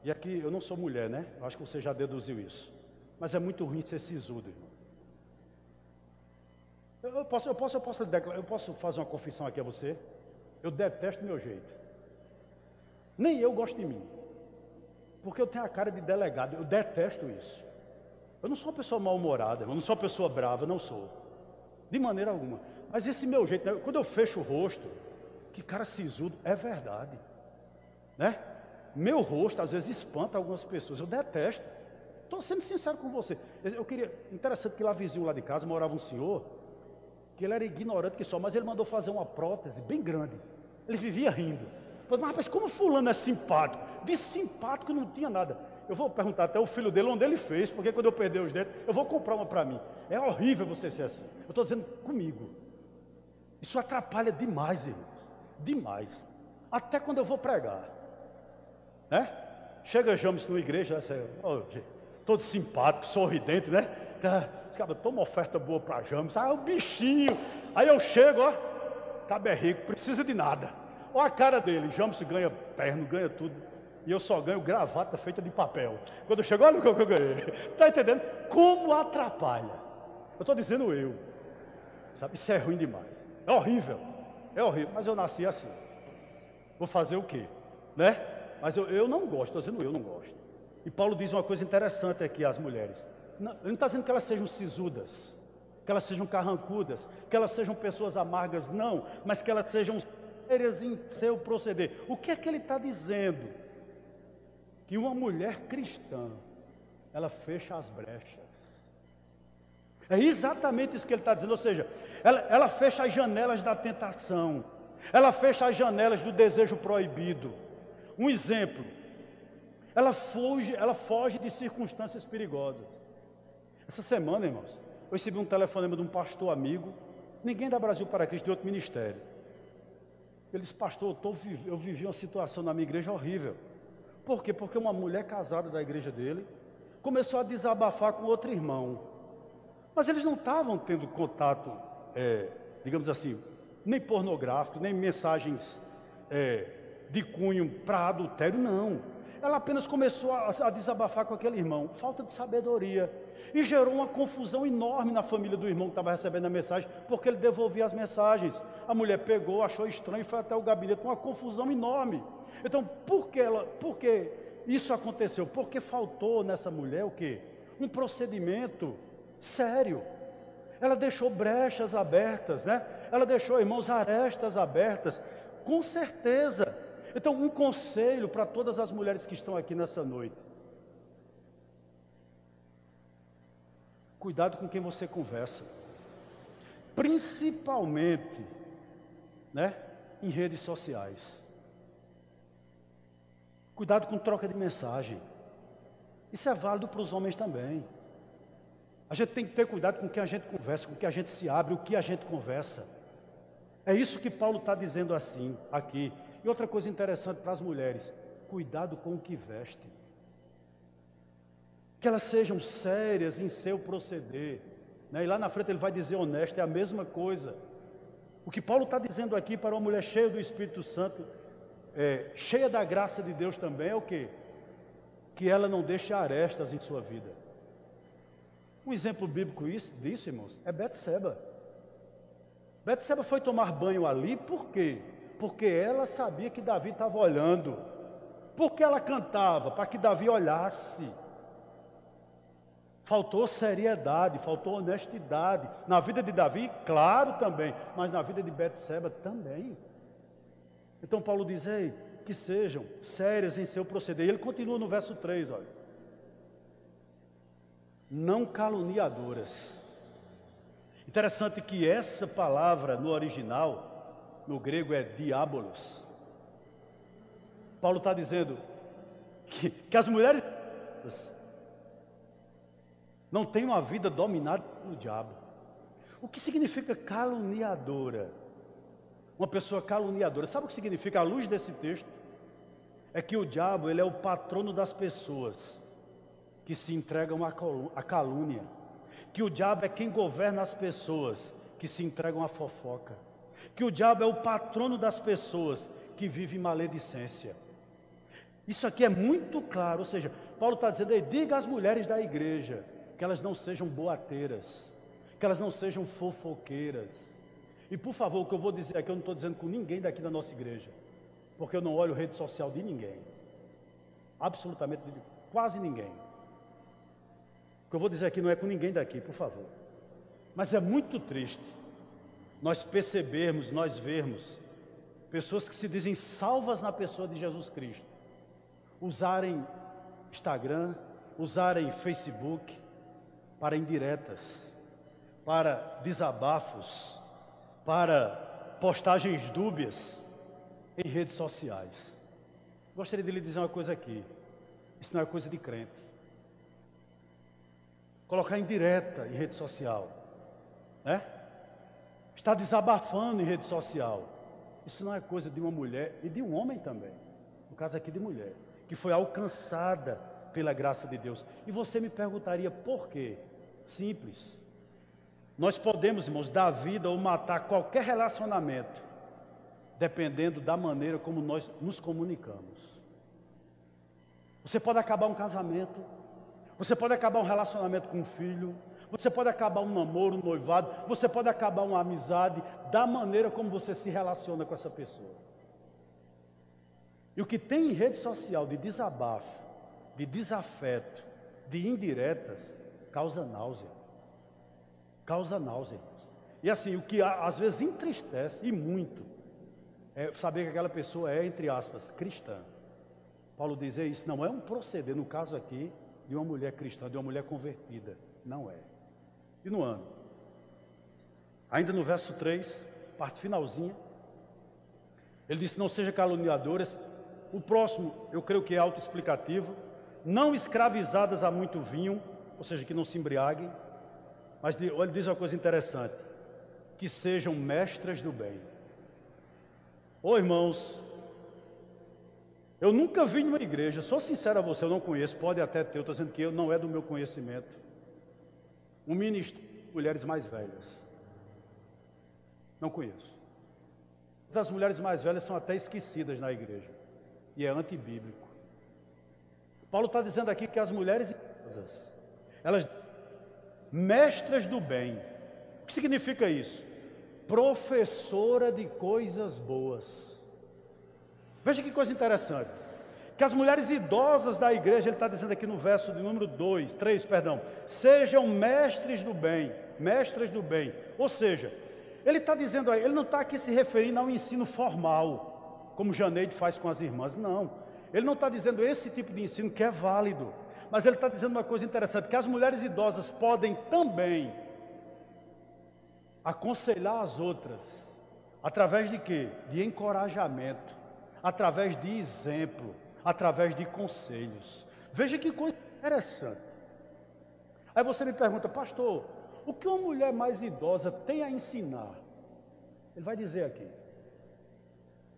e aqui eu não sou mulher, né? Eu acho que você já deduziu isso. Mas é muito ruim ser sisudo, irmão. Eu posso fazer uma confissão aqui a você? Eu detesto meu jeito. Nem eu gosto de mim. Porque eu tenho a cara de delegado. Eu detesto isso. Eu não sou uma pessoa mal-humorada, eu não sou uma pessoa brava, não sou. De maneira alguma. Mas esse meu jeito, né? Quando eu fecho o rosto, que cara sisudo, é verdade. Né? Meu rosto às vezes espanta algumas pessoas, eu detesto. Estou sendo sincero com você. Interessante que lá vizinho lá de casa morava um senhor, que ele era ignorante que só, mas ele mandou fazer uma prótese bem grande. Ele vivia rindo. Mas rapaz, como fulano é simpático? De simpático não tinha nada. Eu vou perguntar até o filho dele onde ele fez, porque quando eu perder os dentes, eu vou comprar uma para mim. É horrível você ser assim. Eu estou dizendo comigo. Isso atrapalha demais, irmãos. Demais. Até quando eu vou pregar. Né? Chega James numa igreja, todo simpático, sorridente, né? Toma uma oferta boa para James. Ah, o bichinho. Aí eu chego, ó. Cabe é rico, precisa de nada. Olha a cara dele. James ganha terno, ganha tudo. E eu só ganho gravata feita de papel. Quando eu chego, olha o que eu ganhei. Está entendendo? Como atrapalha. Eu estou dizendo eu. Sabe? Isso é ruim demais. É horrível. É horrível. Mas eu nasci assim. Vou fazer o quê? Né? Mas eu não gosto. Estou dizendo eu não gosto. E Paulo diz uma coisa interessante aqui às mulheres. Não, ele não está dizendo que elas sejam sisudas, que elas sejam carrancudas, que elas sejam pessoas amargas, não. Mas que elas sejam sérias em seu proceder. O que é que ele está dizendo? Que uma mulher cristã, ela fecha as brechas. É exatamente isso que ele está dizendo, ou seja, ela fecha as janelas da tentação, ela fecha as janelas do desejo proibido. Um exemplo, ela foge de circunstâncias perigosas. Essa semana, irmãos, eu recebi um telefonema de um pastor amigo, ninguém da Brasil para Cristo, de outro ministério. Ele disse, pastor, eu vivi uma situação na minha igreja horrível. Por quê? Porque uma mulher casada da igreja dele começou a desabafar com outro irmão. Mas eles não estavam tendo contato, digamos assim, nem pornográfico, nem mensagens de cunho para adultério, não. Ela apenas começou a desabafar com aquele irmão, falta de sabedoria, e gerou uma confusão enorme na família do irmão que estava recebendo a mensagem, porque ele devolvia as mensagens. A mulher pegou, achou estranho, foi até o gabinete, uma confusão enorme. Então, por que isso aconteceu? Porque faltou nessa mulher o quê? Um procedimento sério. Ela deixou brechas abertas, né? Ela deixou, irmãos, arestas abertas, com certeza. Então, um conselho para todas as mulheres que estão aqui nessa noite: cuidado com quem você conversa, principalmente, né, em redes sociais. Cuidado com troca de mensagem. Isso é válido para os homens também. A gente tem que ter cuidado com quem a gente conversa, com quem a gente se abre, o que a gente conversa. É isso que Paulo está dizendo assim, aqui. E outra coisa interessante para as mulheres: cuidado com o que vestem. Que elas sejam sérias em seu proceder, né? E lá na frente ele vai dizer honesta, é a mesma coisa. O que Paulo está dizendo aqui para uma mulher cheia do Espírito Santo, cheia da graça de Deus também, é o quê? Que ela não deixe arestas em sua vida. Um exemplo bíblico disso, irmãos, é Betseba. Betseba foi tomar banho ali, por quê? Porque ela sabia que Davi estava olhando. Porque ela cantava? Para que Davi olhasse. Faltou seriedade, faltou honestidade. Na vida de Davi, claro também, mas na vida de Betseba também. Então Paulo diz: ei, que sejam sérias em seu proceder. E ele continua no verso 3, olha. Não caluniadoras. Interessante que essa palavra no original, no grego, é diabolos. Paulo está dizendo que as mulheres não têm uma vida dominada pelo diabo. O que significa caluniadora? Uma pessoa caluniadora, sabe o que significa à luz desse texto? É que o diabo, ele é o patrono das pessoas que se entregam à calúnia. Que o diabo é quem governa as pessoas que se entregam à fofoca. Que o diabo é o patrono das pessoas que vivem maledicência. Isso aqui é muito claro, ou seja, Paulo está dizendo: diga às mulheres da igreja que elas não sejam boateiras, que elas não sejam fofoqueiras. E por favor, o que eu vou dizer aqui, eu não estou dizendo com ninguém daqui da nossa igreja, porque eu não olho rede social de ninguém, absolutamente quase ninguém. O que eu vou dizer aqui não é com ninguém daqui, por favor. Mas é muito triste nós percebermos, nós vermos pessoas que se dizem salvas na pessoa de Jesus Cristo usarem Instagram, usarem Facebook para indiretas, para desabafos, para postagens dúbias em redes sociais. Gostaria de lhe dizer uma coisa aqui: isso não é coisa de crente. Colocar indireta em rede social, né? Está desabafando em rede social. Isso não é coisa de uma mulher e de um homem também. No caso aqui de mulher, que foi alcançada pela graça de Deus. E você me perguntaria por quê? Simples. Nós podemos, irmãos, dar vida ou matar qualquer relacionamento, dependendo da maneira como nós nos comunicamos. Você pode acabar um casamento, você pode acabar um relacionamento com um filho, você pode acabar um namoro, um noivado, você pode acabar uma amizade, da maneira como você se relaciona com essa pessoa. E o que tem em rede social de desabafo, de desafeto, de indiretas, causa náusea. Causa náusea. E assim, o que às vezes entristece, e muito, é saber que aquela pessoa é, entre aspas, cristã. Paulo diz: isso não é um proceder, no caso aqui, de uma mulher cristã, de uma mulher convertida. Não é. E no ano? Ainda no verso 3, parte finalzinha, ele diz: não sejam caluniadoras. O próximo, eu creio que é autoexplicativo. Não escravizadas a muito vinho, ou seja, que não se embriaguem. Mas ele diz uma coisa interessante: que sejam mestras do bem. Ô irmãos, eu nunca vi numa igreja, sou sincero a você, eu não conheço, pode até ter, eu estou dizendo que não é do meu conhecimento, um ministro de mulheres mais velhas. Não conheço. Mas as mulheres mais velhas são até esquecidas na igreja, e é antibíblico. Paulo está dizendo aqui que as mulheres idosas, elas mestras do bem. O que significa isso? Professora de coisas boas. Veja que coisa interessante. Que as mulheres idosas da igreja, ele está dizendo aqui no verso de número 3, sejam mestres do bem, mestras do bem. Ou seja, ele está dizendo aí, ele não está aqui se referindo ao ensino formal, como Janeide faz com as irmãs, não. Ele não está dizendo esse tipo de ensino que é válido, mas ele está dizendo uma coisa interessante, que as mulheres idosas podem também aconselhar as outras, através de quê? De encorajamento, através de exemplo, através de conselhos. Veja que coisa interessante. Aí você me pergunta, pastor, o que uma mulher mais idosa tem a ensinar? Ele vai dizer aqui.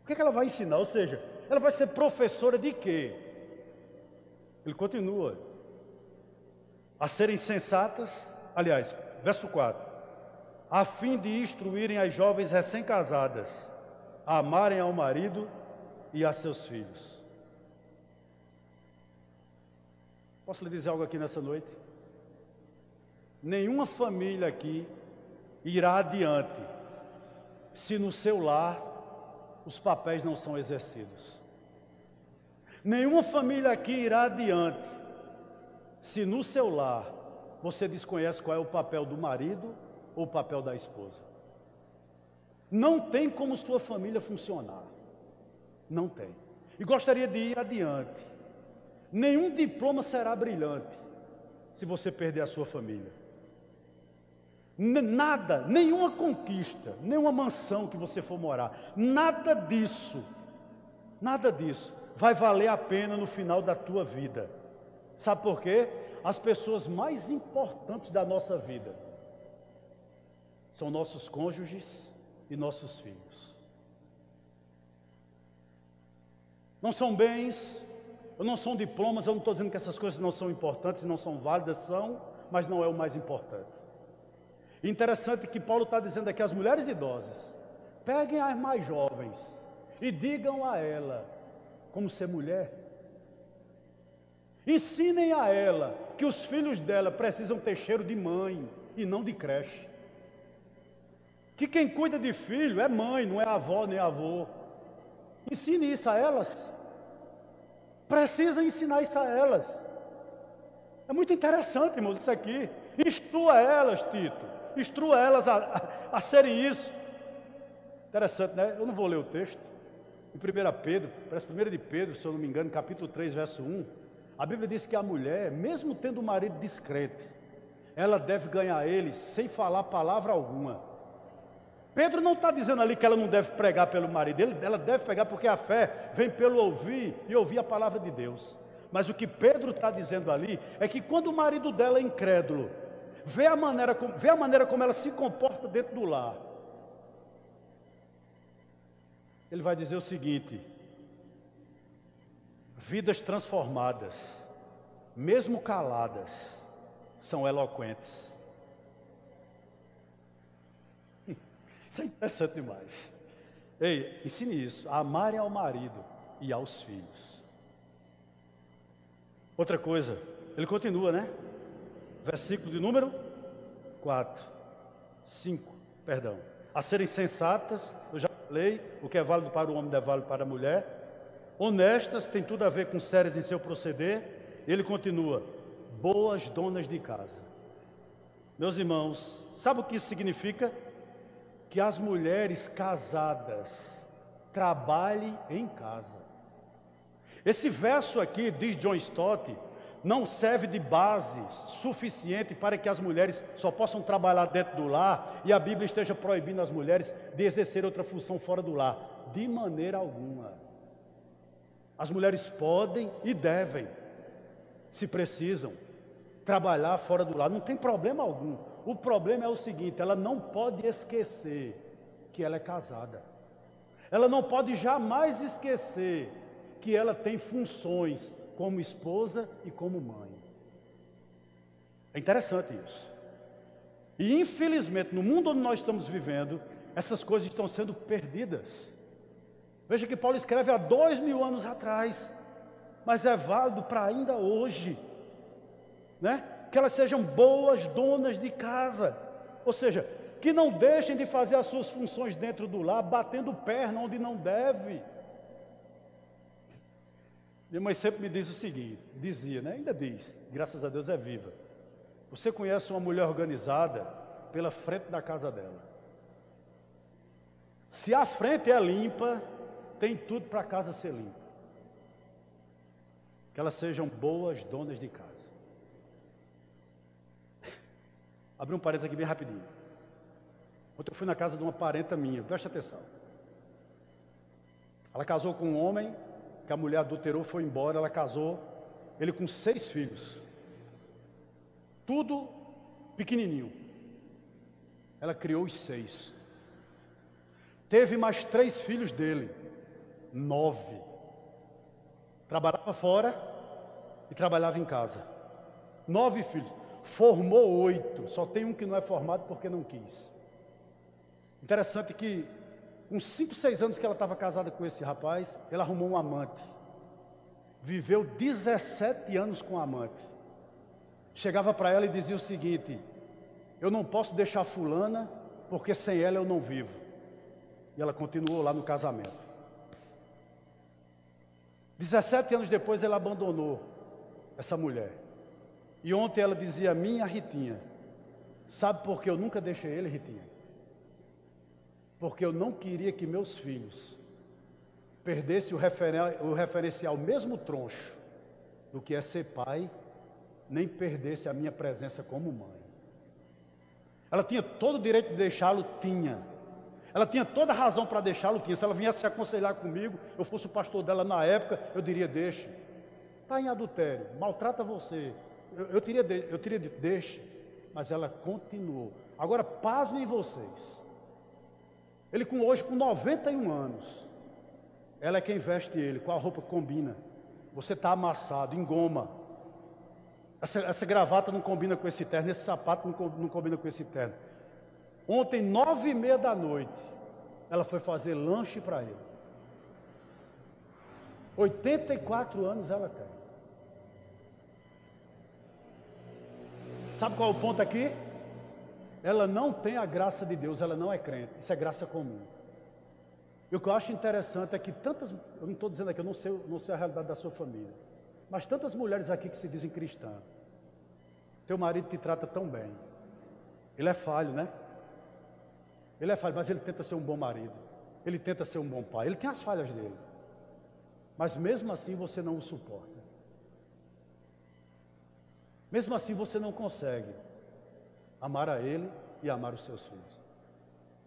O que ela vai ensinar? Ou seja, ela vai ser professora de quê? Ele continua. A serem sensatas, aliás, verso 4. A fim de instruírem as jovens recém-casadas, a amarem ao marido e a seus filhos. Posso lhe dizer algo aqui nessa noite? Nenhuma família aqui irá adiante se no seu lar os papéis não são exercidos. Nenhuma família aqui irá adiante se no seu lar você desconhece qual é o papel do marido ou o papel da esposa. Não tem como sua família funcionar. Não tem. E gostaria de ir adiante. Nenhum diploma será brilhante se você perder a sua família. Nada, nenhuma conquista, nenhuma mansão que você for morar, nada disso vai valer a pena no final da tua vida. Sabe por quê? As pessoas mais importantes da nossa vida são nossos cônjuges e nossos filhos. Não são bens, não são diplomas, eu não estou dizendo que essas coisas não são importantes, não são válidas, são, mas não é o mais importante. Interessante que Paulo está dizendo aqui às mulheres idosas, peguem as mais jovens e digam a ela como ser mulher. Ensinem a ela que os filhos dela precisam ter cheiro de mãe e não de creche. Que quem cuida de filho é mãe, não é avó nem avô. Ensine isso a elas. Precisa ensinar isso a elas. É muito interessante, irmãos, isso aqui. Instrua elas, Tito. Instrua elas a serem isso. Interessante, né? Eu não vou ler o texto. Em 1 Pedro, parece 1 de Pedro, se eu não me engano, capítulo 3, verso 1. A Bíblia diz que a mulher, mesmo tendo um marido discreto, ela deve ganhar ele sem falar palavra alguma. Pedro não está dizendo ali que ela não deve pregar pelo marido, ela deve pregar porque a fé vem pelo ouvir e ouvir a palavra de Deus. Mas o que Pedro está dizendo ali é que quando o marido dela é incrédulo, vê a maneira como ela se comporta dentro do lar, ele vai dizer o seguinte: vidas transformadas, mesmo caladas, são eloquentes. Isso é interessante demais. Ei, ensine isso, a amarem ao marido e aos filhos. Outra coisa, ele continua, né? Versículo de número 5, a serem sensatas, eu já falei, o que é válido para o homem é válido para a mulher. Honestas, tem tudo a ver com sérias em seu proceder. Ele continua, boas donas de casa. Meus irmãos, sabe o que isso significa? Que as mulheres casadas trabalhem em casa. Esse verso aqui, diz John Stott, não serve de base suficiente para que as mulheres só possam trabalhar dentro do lar e a Bíblia esteja proibindo as mulheres de exercer outra função fora do lar. De maneira alguma. As mulheres podem e devem, se precisam, trabalhar fora do lar, não tem problema algum. O problema é o seguinte: ela não pode esquecer que ela é casada. Ela não pode jamais esquecer que ela tem funções como esposa e como mãe. É interessante isso. E infelizmente, no mundo onde nós estamos vivendo, essas coisas estão sendo perdidas. Veja que Paulo escreve há 2000 anos atrás. mas é válido para ainda hoje, né? Que elas sejam boas donas de casa, ou seja, que não deixem de fazer as suas funções dentro do lar, batendo perna onde não deve. Minha mãe sempre me diz o seguinte, dizia, né? Ainda diz, graças a Deus é viva. Você conhece uma mulher organizada pela frente da casa dela. Se a frente é limpa, tem tudo para a casa ser limpa. Que elas sejam boas donas de casa. Abri um parênteses aqui bem rapidinho. Ontem eu fui na casa de uma parenta minha, presta atenção. Ela casou com um homem, que a mulher adulterou, foi embora, ela casou, ele com 6 filhos. Tudo pequenininho. Ela criou os 6. Teve mais 3 filhos dele, 9. Trabalhava fora e trabalhava em casa. 9 filhos. Formou 8. Só tem um que não é formado porque não quis. Interessante que, com 5, 6 anos que ela estava casada com esse rapaz, ela arrumou um amante. Viveu 17 anos com um amante. Chegava para ela e dizia o seguinte: eu não posso deixar fulana, porque sem ela eu não vivo. E ela continuou lá no casamento. 17 anos depois ela abandonou essa mulher. E ontem ela dizia: minha Ritinha, sabe por que eu nunca deixei ele, Ritinha? Porque eu não queria que meus filhos perdessem o referencial mesmo troncho do que é ser pai, nem perdesse a minha presença como mãe. Ela tinha todo o direito de deixá-lo? Tinha. Ela tinha toda a razão para deixá-lo? Tinha. Se ela viesse se aconselhar comigo, eu fosse o pastor dela na época, eu diria: deixe. Está em adultério, maltrata você. Eu teria dito: deixe. Mas ela continuou. Agora, pasmem vocês. Ele hoje com 91 anos. Ela é quem veste ele, com a roupa que combina. Você está amassado, engoma. Essa gravata não combina com esse terno, esse sapato não combina com esse terno. Ontem, 9h30 da noite, ela foi fazer lanche para ele. 84 anos ela tem. Sabe qual é o ponto aqui? Ela não tem a graça de Deus, ela não é crente. Isso é graça comum. E o que eu acho interessante é que tantas, eu não estou dizendo aqui, eu não sei a realidade da sua família, mas tantas mulheres aqui que se dizem cristãs. Teu marido te trata tão bem. Ele é falho, né? Ele é falho, mas ele tenta ser um bom marido. Ele tenta ser um bom pai. Ele tem as falhas dele. Mas mesmo assim você não o suporta. Mesmo assim você não consegue amar a ele e amar os seus filhos.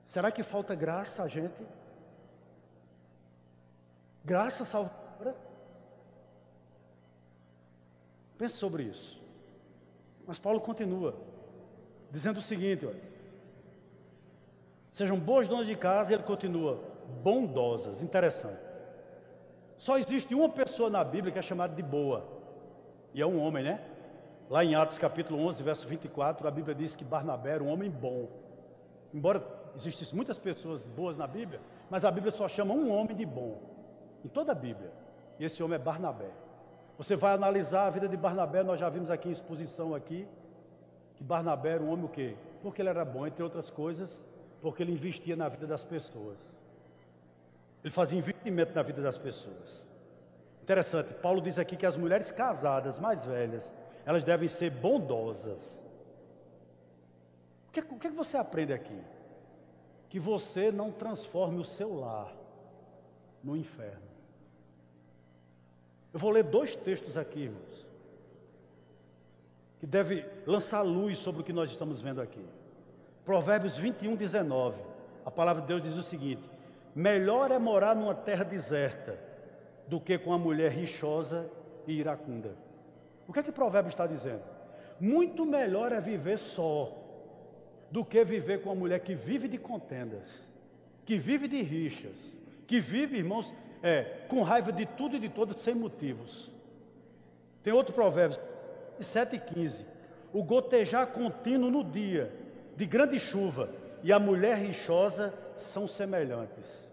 Será que falta graça a gente? Graça salvadora? Pense sobre isso. Mas Paulo continua, dizendo o seguinte, olha, sejam boas donas de casa, e ele continua, bondosas. Interessante. Só existe uma pessoa na Bíblia que é chamada de boa, e é um homem, né? Lá em Atos capítulo 11, verso 24, a Bíblia diz que Barnabé era um homem bom. Embora existissem muitas pessoas boas na Bíblia, mas a Bíblia só chama um homem de bom, em toda a Bíblia, e esse homem é Barnabé. Você vai analisar a vida de Barnabé, nós já vimos aqui em exposição aqui, que Barnabé era um homem o quê? Porque ele era bom, entre outras coisas, porque ele investia na vida das pessoas. Ele fazia investimento na vida das pessoas. Interessante, Paulo diz aqui que as mulheres casadas, mais velhas, elas devem ser bondosas. O que você aprende aqui? Que você não transforme o seu lar no inferno. Eu vou ler 2 textos aqui, irmãos, que devem lançar luz sobre o que nós estamos vendo aqui. Provérbios 21, 19. A palavra de Deus diz o seguinte: melhor é morar numa terra deserta do que com uma mulher rixosa e iracunda. O que é que Provérbios está dizendo? Muito melhor é viver só do que viver com uma mulher que vive de contendas, que vive de rixas, que vive, irmãos, com raiva de tudo e de todos sem motivos. Tem outro provérbio, 7:15. O gotejar contínuo no dia de grande chuva e a mulher rixosa são semelhantes.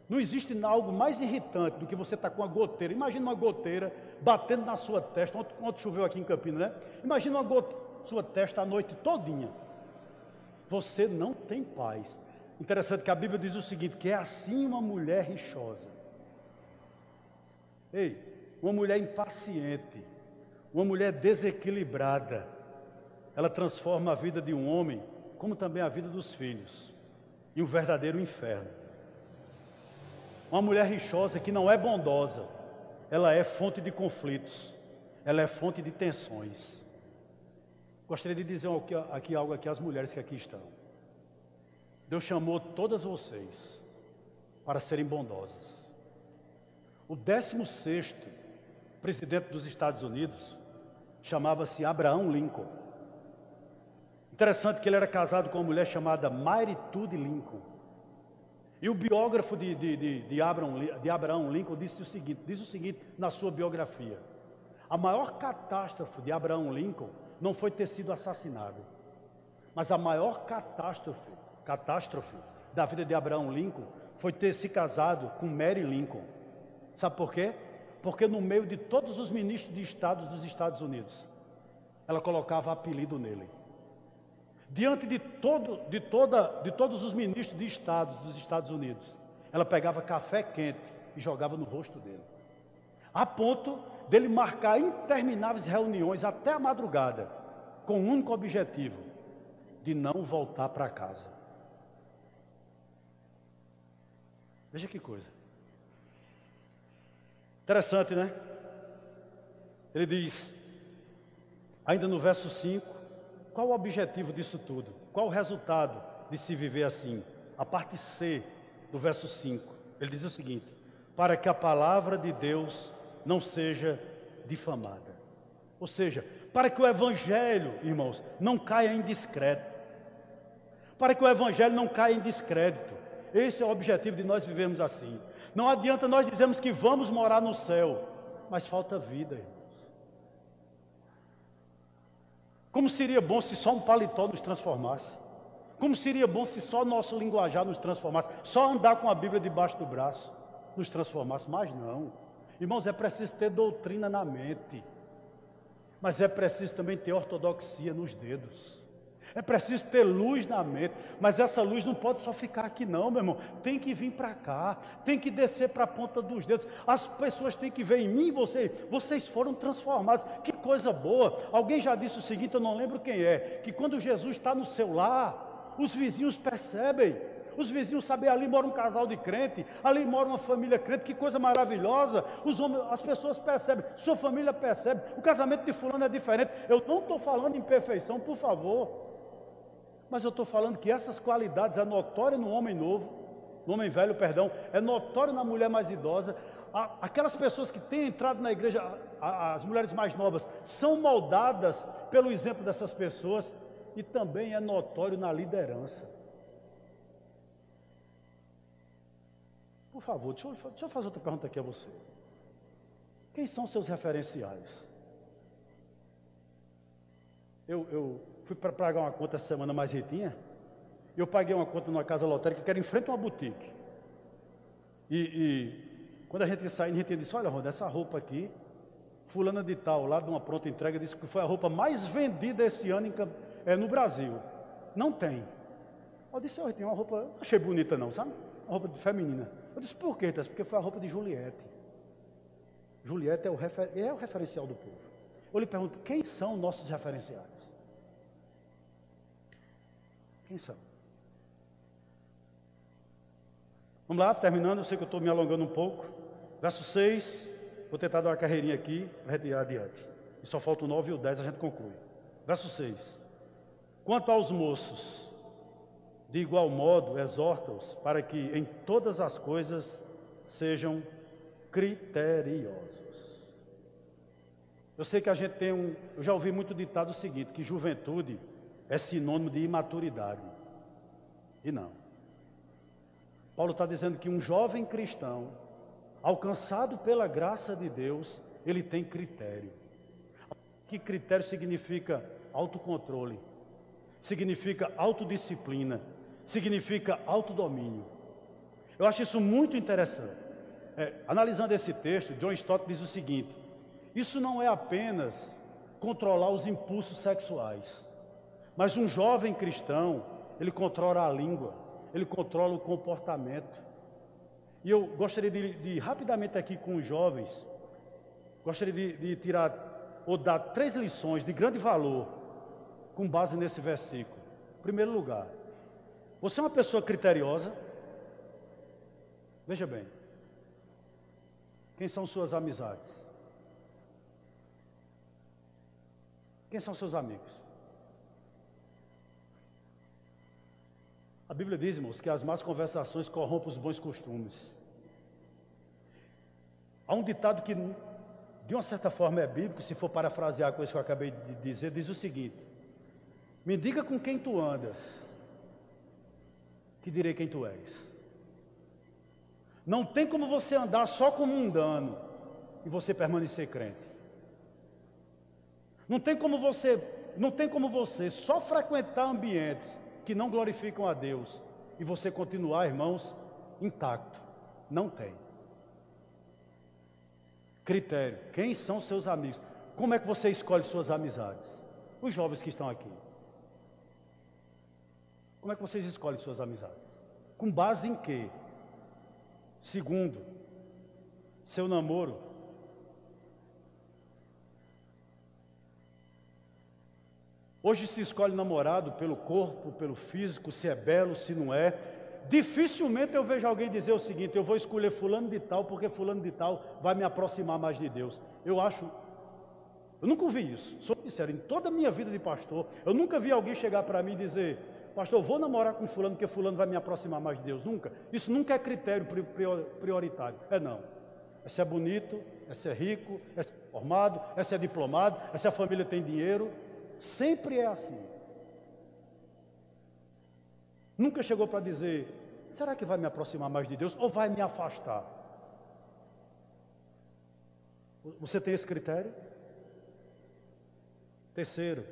Não existe algo mais irritante do que você estar com uma goteira. Imagina uma goteira batendo na sua testa. Ontem choveu aqui em Campinas, né? Imagina uma goteira na sua testa a noite todinha. Você não tem paz. Interessante que a Bíblia diz o seguinte, que é assim uma mulher rixosa. Ei, uma mulher impaciente, uma mulher desequilibrada, ela transforma a vida de um homem, como também a vida dos filhos, em um verdadeiro inferno. Uma mulher rixosa que não é bondosa, ela é fonte de conflitos, ela é fonte de tensões. Gostaria de dizer aqui algo aqui às mulheres que aqui estão. Deus chamou todas vocês para serem bondosas. O 16º presidente dos Estados Unidos chamava-se Abraham Lincoln. Interessante que ele era casado com uma mulher chamada Mary Todd Lincoln. E o biógrafo de Abraham Lincoln diz o seguinte na sua biografia: a maior catástrofe de Abraham Lincoln não foi ter sido assassinado, mas a maior catástrofe da vida de Abraham Lincoln foi ter se casado com Mary Lincoln. Sabe por quê? Porque no meio de todos os ministros de Estado dos Estados Unidos, ela colocava apelido nele. Diante de todos os ministros de Estado dos Estados Unidos, ela pegava café quente e jogava no rosto dele, a ponto dele marcar intermináveis reuniões até a madrugada, com o único objetivo de não voltar para casa. Veja que coisa interessante, né? Ele diz, ainda no verso 5, qual o objetivo disso tudo? Qual o resultado de se viver assim? A parte C do verso 5, ele diz o seguinte: para que a palavra de Deus não seja difamada. Ou seja, para que o evangelho, irmãos, não caia em descrédito. Para que o evangelho não caia em descrédito. Esse é o objetivo de nós vivermos assim. Não adianta nós dizermos que vamos morar no céu, mas falta vida, irmãos. Como seria bom se só um paletó nos transformasse? Como seria bom se só nosso linguajar nos transformasse? Só andar com a Bíblia debaixo do braço nos transformasse? Mas não. Irmãos, é preciso ter doutrina na mente, mas é preciso também ter ortodoxia nos dedos. É preciso ter luz na mente, mas essa luz não pode só ficar aqui não, meu irmão. Tem que vir para cá, tem que descer para a ponta dos dedos. As pessoas têm que ver em mim, vocês foram transformados. Que coisa boa. Alguém já disse o seguinte, eu não lembro quem é, que quando Jesus está no seu lar, os vizinhos percebem. Os vizinhos sabem, ali mora um casal de crente, ali mora uma família crente, que coisa maravilhosa. As pessoas percebem, sua família percebe, o casamento de fulano é diferente. Eu não estou falando em perfeição, por favor. Mas eu estou falando que essas qualidades é notória no homem novo, no homem velho, perdão, é notório na mulher mais idosa. Aquelas pessoas que têm entrado na igreja, as mulheres mais novas, são moldadas pelo exemplo dessas pessoas, e também é notório na liderança. Por favor, deixa eu fazer outra pergunta aqui a você. Quem são seus referenciais? Eu fui para pagar uma conta essa semana mais ritinha, eu paguei uma conta numa casa lotérica que era em frente a uma boutique. E quando a gente saiu, a gente disse, olha, Ronda, essa roupa aqui, fulana de tal, lá de uma pronta entrega, disse que foi a roupa mais vendida esse ano no Brasil. Não tem. Eu disse, eu tenho uma roupa, não achei bonita não, sabe? Uma roupa feminina. Eu disse, por quê? Porque foi a roupa de Juliette. Juliette é o referencial do povo. Eu lhe pergunto, quem são nossos referenciais? Quem são? Vamos lá, terminando, eu sei que eu estou me alongando um pouco. Verso 6, vou tentar dar uma carreirinha aqui para a gente ir adiante. E só falta o 9 e o 10, a gente conclui. Verso 6. Quanto aos moços, de igual modo, exorta-os para que em todas as coisas sejam criteriosos. Eu sei que a gente eu já ouvi muito ditado o seguinte, que juventude é sinônimo de imaturidade. E não. Paulo está dizendo que um jovem cristão, alcançado pela graça de Deus, ele tem critério. Que critério significa autocontrole, significa autodisciplina, significa autodomínio. Eu acho isso muito interessante. Analisando esse texto, John Stott diz o seguinte: isso não é apenas controlar os impulsos sexuais, mas um jovem cristão, ele controla a língua, ele controla o comportamento. E eu gostaria de rapidamente aqui com os jovens, gostaria de tirar ou dar 3 lições de grande valor com base nesse versículo. Em primeiro lugar, você é uma pessoa criteriosa? Veja bem, quem são suas amizades? Quem são seus amigos? A Bíblia diz, irmãos, que as más conversações corrompem os bons costumes. Há um ditado que, de uma certa forma, é bíblico, se for parafrasear a coisa que eu acabei de dizer, diz o seguinte: me diga com quem tu andas, que direi quem tu és. Não tem como você andar só como mundano e você permanecer crente. Não tem como você só frequentar ambientes que não glorificam a Deus e você continuar, irmãos, intacto. Não tem. Critério: quem são seus amigos? Como é que você escolhe suas amizades? Os jovens que estão aqui, como é que vocês escolhem suas amizades? Com base em quê? Segundo, seu namoro. Hoje se escolhe namorado pelo corpo, pelo físico, se é belo, se não é. Dificilmente eu vejo alguém dizer o seguinte: eu vou escolher fulano de tal, porque fulano de tal vai me aproximar mais de Deus. Eu nunca ouvi isso, sou sincero, em toda a minha vida de pastor, eu nunca vi alguém chegar para mim e dizer: pastor, eu vou namorar com fulano, porque fulano vai me aproximar mais de Deus. Nunca. Isso nunca é critério prioritário. Não. É se é bonito, é se é rico, é se é formado, é se é diplomado, é se a família tem dinheiro. Sempre é assim. Nunca chegou para dizer: será que vai me aproximar mais de Deus ou vai me afastar? Você tem esse critério? Terceiro,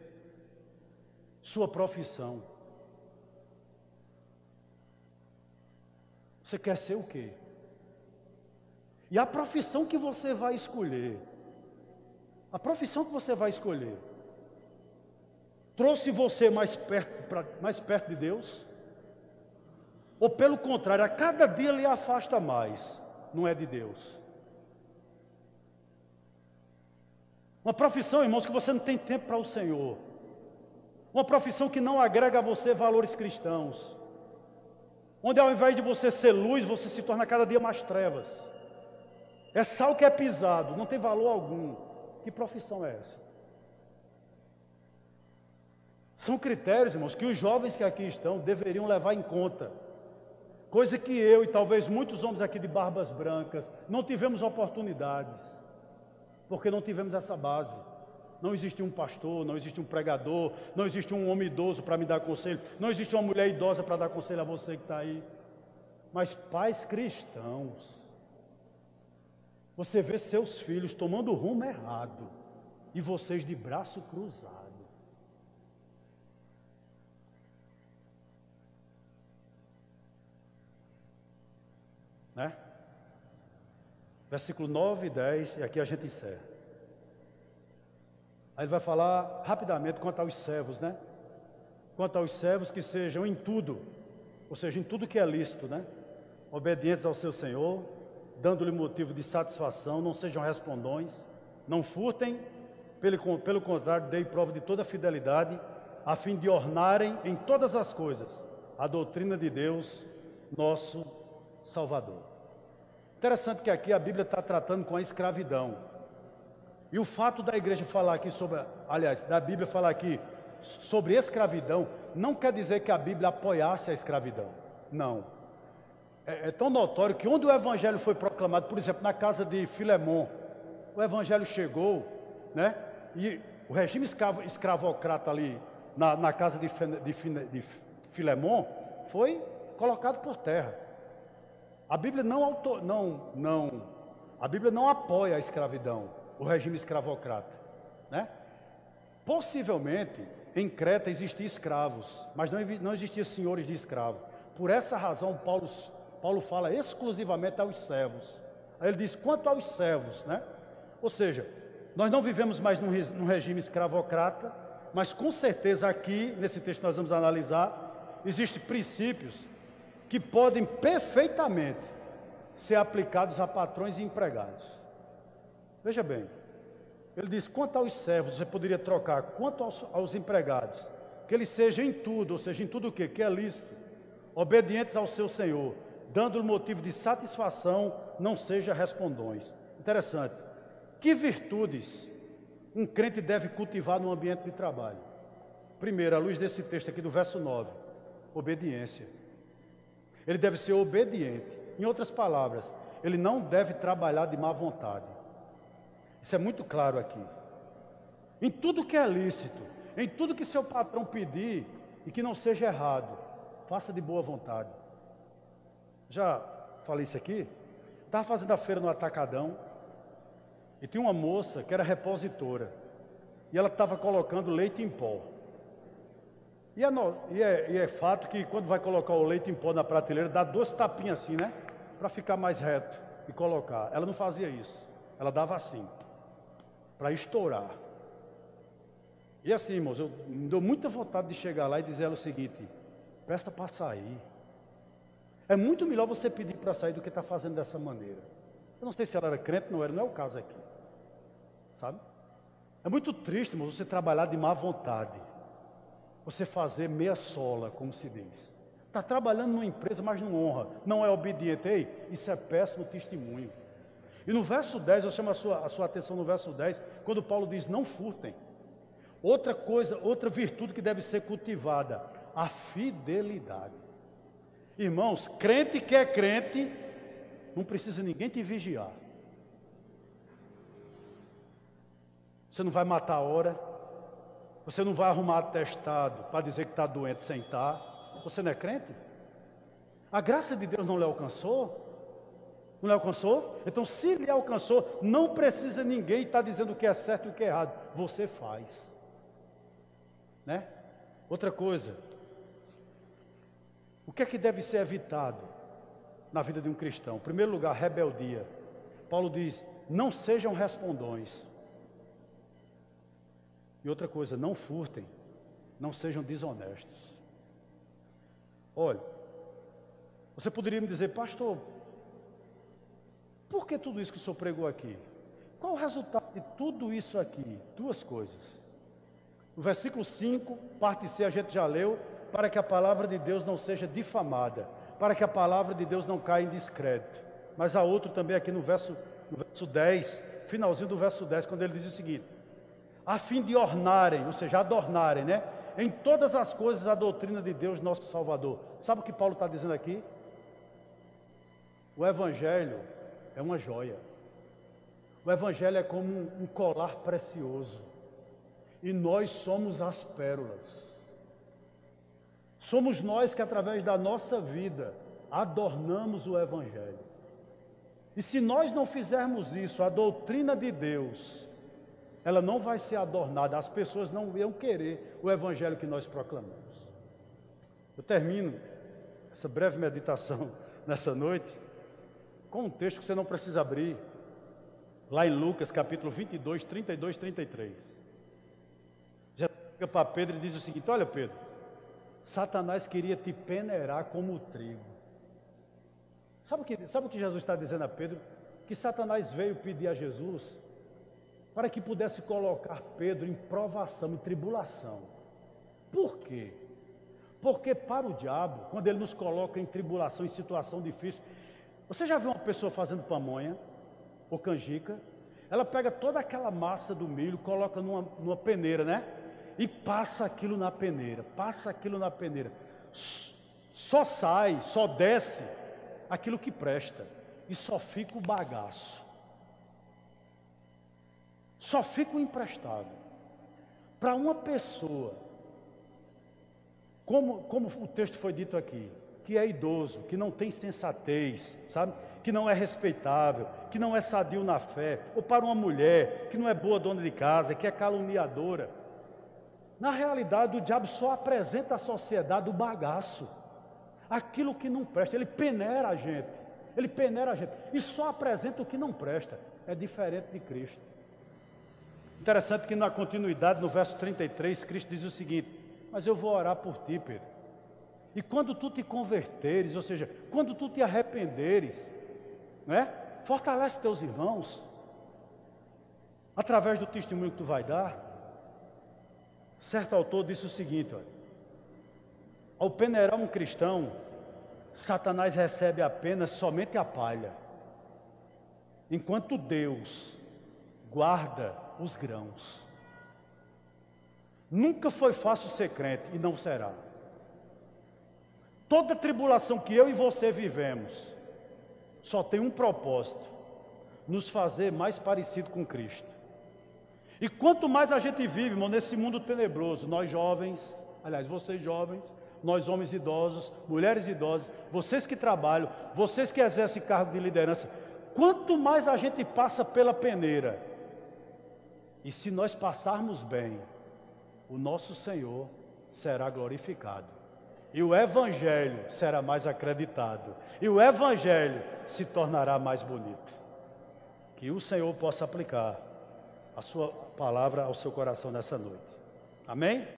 sua profissão. Você quer ser o quê? E a profissão que você vai escolher, trouxe você mais perto de Deus? Ou pelo contrário, a cada dia lhe afasta mais? Não é de Deus. Uma profissão, irmãos, que você não tem tempo para o Senhor. Uma profissão que não agrega a você valores cristãos. Onde ao invés de você ser luz, você se torna cada dia mais trevas. É sal que é pisado, não tem valor algum. Que profissão é essa? São critérios, irmãos, que os jovens que aqui estão deveriam levar em conta. Coisa que eu e talvez muitos homens aqui de barbas brancas não tivemos oportunidades. Porque não tivemos essa base. Não existe um pastor, não existe um pregador, não existe um homem idoso para me dar conselho, não existe uma mulher idosa para dar conselho a você que está aí. Mas pais cristãos, você vê seus filhos tomando o rumo errado e vocês de braço cruzado. Né? Versículo 9 e 10, e aqui a gente encerra. Aí ele vai falar rapidamente quanto aos servos, né? Quanto aos servos que sejam em tudo, ou seja, em tudo que é lícito, né? Obedientes ao seu Senhor, dando-lhe motivo de satisfação, não sejam respondões, não furtem, pelo contrário, deem prova de toda fidelidade, a fim de ornarem em todas as coisas a doutrina de Deus, nosso Salvador. Interessante que aqui a Bíblia está tratando com a escravidão. E o fato da igreja falar aqui da Bíblia falar aqui sobre escravidão, não quer dizer que a Bíblia apoiasse a escravidão. Não. É tão notório que onde o evangelho foi proclamado, por exemplo, na casa de Filemon, o evangelho chegou, né? E o regime escravocrata ali na casa de Filemon foi colocado por terra. A Bíblia a Bíblia não apoia a escravidão, o regime escravocrata, né? Possivelmente em Creta existiam escravos, mas não existiam senhores de escravo. Por essa razão Paulo fala exclusivamente aos servos. Aí ele diz, quanto aos servos, né? Ou seja, nós não vivemos mais num regime escravocrata, mas com certeza aqui, nesse texto que nós vamos analisar, existem princípios que podem perfeitamente ser aplicados a patrões e empregados. Veja bem, ele diz, quanto aos servos, você poderia trocar, quanto aos empregados, que eles sejam em tudo, ou seja, em tudo o quê? Que é lícito, obedientes ao seu Senhor, dando-lhe motivo de satisfação, não seja respondões. Interessante. Que virtudes um crente deve cultivar no ambiente de trabalho? Primeiro, à luz desse texto aqui do verso 9, obediência. Ele deve ser obediente. Em outras palavras, ele não deve trabalhar de má vontade. Isso é muito claro aqui. Em tudo que é lícito, em tudo que seu patrão pedir e que não seja errado, faça de boa vontade. Já falei isso aqui? Estava fazendo a feira no Atacadão e tinha uma moça que era repositora e ela estava colocando leite em pó. E é fato que quando vai colocar o leite em pó na prateleira, dá 2 tapinhas assim, né? Para ficar mais reto e colocar. Ela não fazia isso. Ela dava assim, para estourar. E assim, irmãos, me deu muita vontade de chegar lá e dizer ela o seguinte, presta para sair. É muito melhor você pedir para sair do que estar fazendo dessa maneira. Eu não sei se ela era crente, não é o caso aqui. Sabe? É muito triste, irmão, você trabalhar de má vontade. Você fazer meia sola, como se diz. Está trabalhando numa empresa, mas não honra, não é obediente. Ei, isso é péssimo testemunho. E no verso 10, eu chamo a sua atenção no verso 10, quando Paulo diz, não furtem. Outra coisa, outra virtude que deve ser cultivada, a fidelidade. Irmãos, crente que é crente, não precisa ninguém te vigiar. Você não vai matar a hora, você não vai arrumar atestado para dizer que está doente sem estar. Você não é crente? A graça de Deus não lhe alcançou? Não lhe alcançou? Então, se lhe alcançou, não precisa ninguém estar dizendo o que é certo e o que é errado. Você faz. Né? Outra coisa. O que é que deve ser evitado na vida de um cristão? Em primeiro lugar, rebeldia. Paulo diz, não sejam respondões. E outra coisa, não furtem, não sejam desonestos. Olha, você poderia me dizer, pastor, por que tudo isso que o senhor pregou aqui? Qual o resultado de tudo isso aqui? 2 coisas. No versículo 5, parte C, a gente já leu, para que a palavra de Deus não seja difamada, para que a palavra de Deus não caia em descrédito. Mas há outro também aqui no verso 10, finalzinho do verso 10, quando ele diz o seguinte, a fim de ornarem, ou seja, adornarem, né? Em todas as coisas a doutrina de Deus, nosso Salvador. Sabe o que Paulo está dizendo aqui? O Evangelho é uma joia. O Evangelho é como um colar precioso. E nós somos as pérolas. Somos nós que através da nossa vida adornamos o Evangelho. E se nós não fizermos isso, a doutrina de Deus, ela não vai ser adornada, as pessoas não iam querer o Evangelho que nós proclamamos. Eu termino essa breve meditação nessa noite com um texto que você não precisa abrir, lá em Lucas capítulo 22, 32, 33. Já chega para Pedro e diz o seguinte, olha Pedro, Satanás queria te peneirar como o trigo. Sabe o que Jesus está dizendo a Pedro? Que Satanás veio pedir a Jesus para que pudesse colocar Pedro em provação, em tribulação. Por quê? Porque para o diabo, quando ele nos coloca em tribulação, em situação difícil, você já viu uma pessoa fazendo pamonha ou canjica? Ela pega toda aquela massa do milho, coloca numa peneira, né? E passa aquilo na peneira, Só sai, só desce aquilo que presta. E só fica o bagaço. Só fica o emprestado. Para uma pessoa, como o texto foi dito aqui, que é idoso, que não tem sensatez, sabe? Que não é respeitável, que não é sadio na fé, ou para uma mulher que não é boa dona de casa, que é caluniadora. Na realidade, o diabo só apresenta à sociedade o bagaço. aquilo que não presta, ele peneira a gente, e só apresenta o que não presta, é diferente de Cristo. Interessante que na continuidade, no verso 33, Cristo diz o seguinte: mas eu vou orar por ti, Pedro, e quando tu te converteres, ou seja, quando tu te arrependeres, né, fortalece teus irmãos, através do testemunho que tu vai dar. Certo autor disse o seguinte: olha, ao peneirar um cristão, Satanás recebe apenas somente a palha, enquanto Deus guarda os grãos. Nunca foi fácil ser crente e não será. Toda tribulação que eu e você vivemos só tem um propósito: nos fazer mais parecido com Cristo. E quanto mais a gente vive, irmão, nesse mundo tenebroso, nós jovens, aliás, vocês jovens, nós homens idosos, mulheres idosas, vocês que trabalham, vocês que exercem cargo de liderança, quanto mais a gente passa pela peneira, e se nós passarmos bem, o nosso Senhor será glorificado, e o Evangelho será mais acreditado, e o Evangelho se tornará mais bonito. Que o Senhor possa aplicar a sua palavra ao seu coração nessa noite. Amém?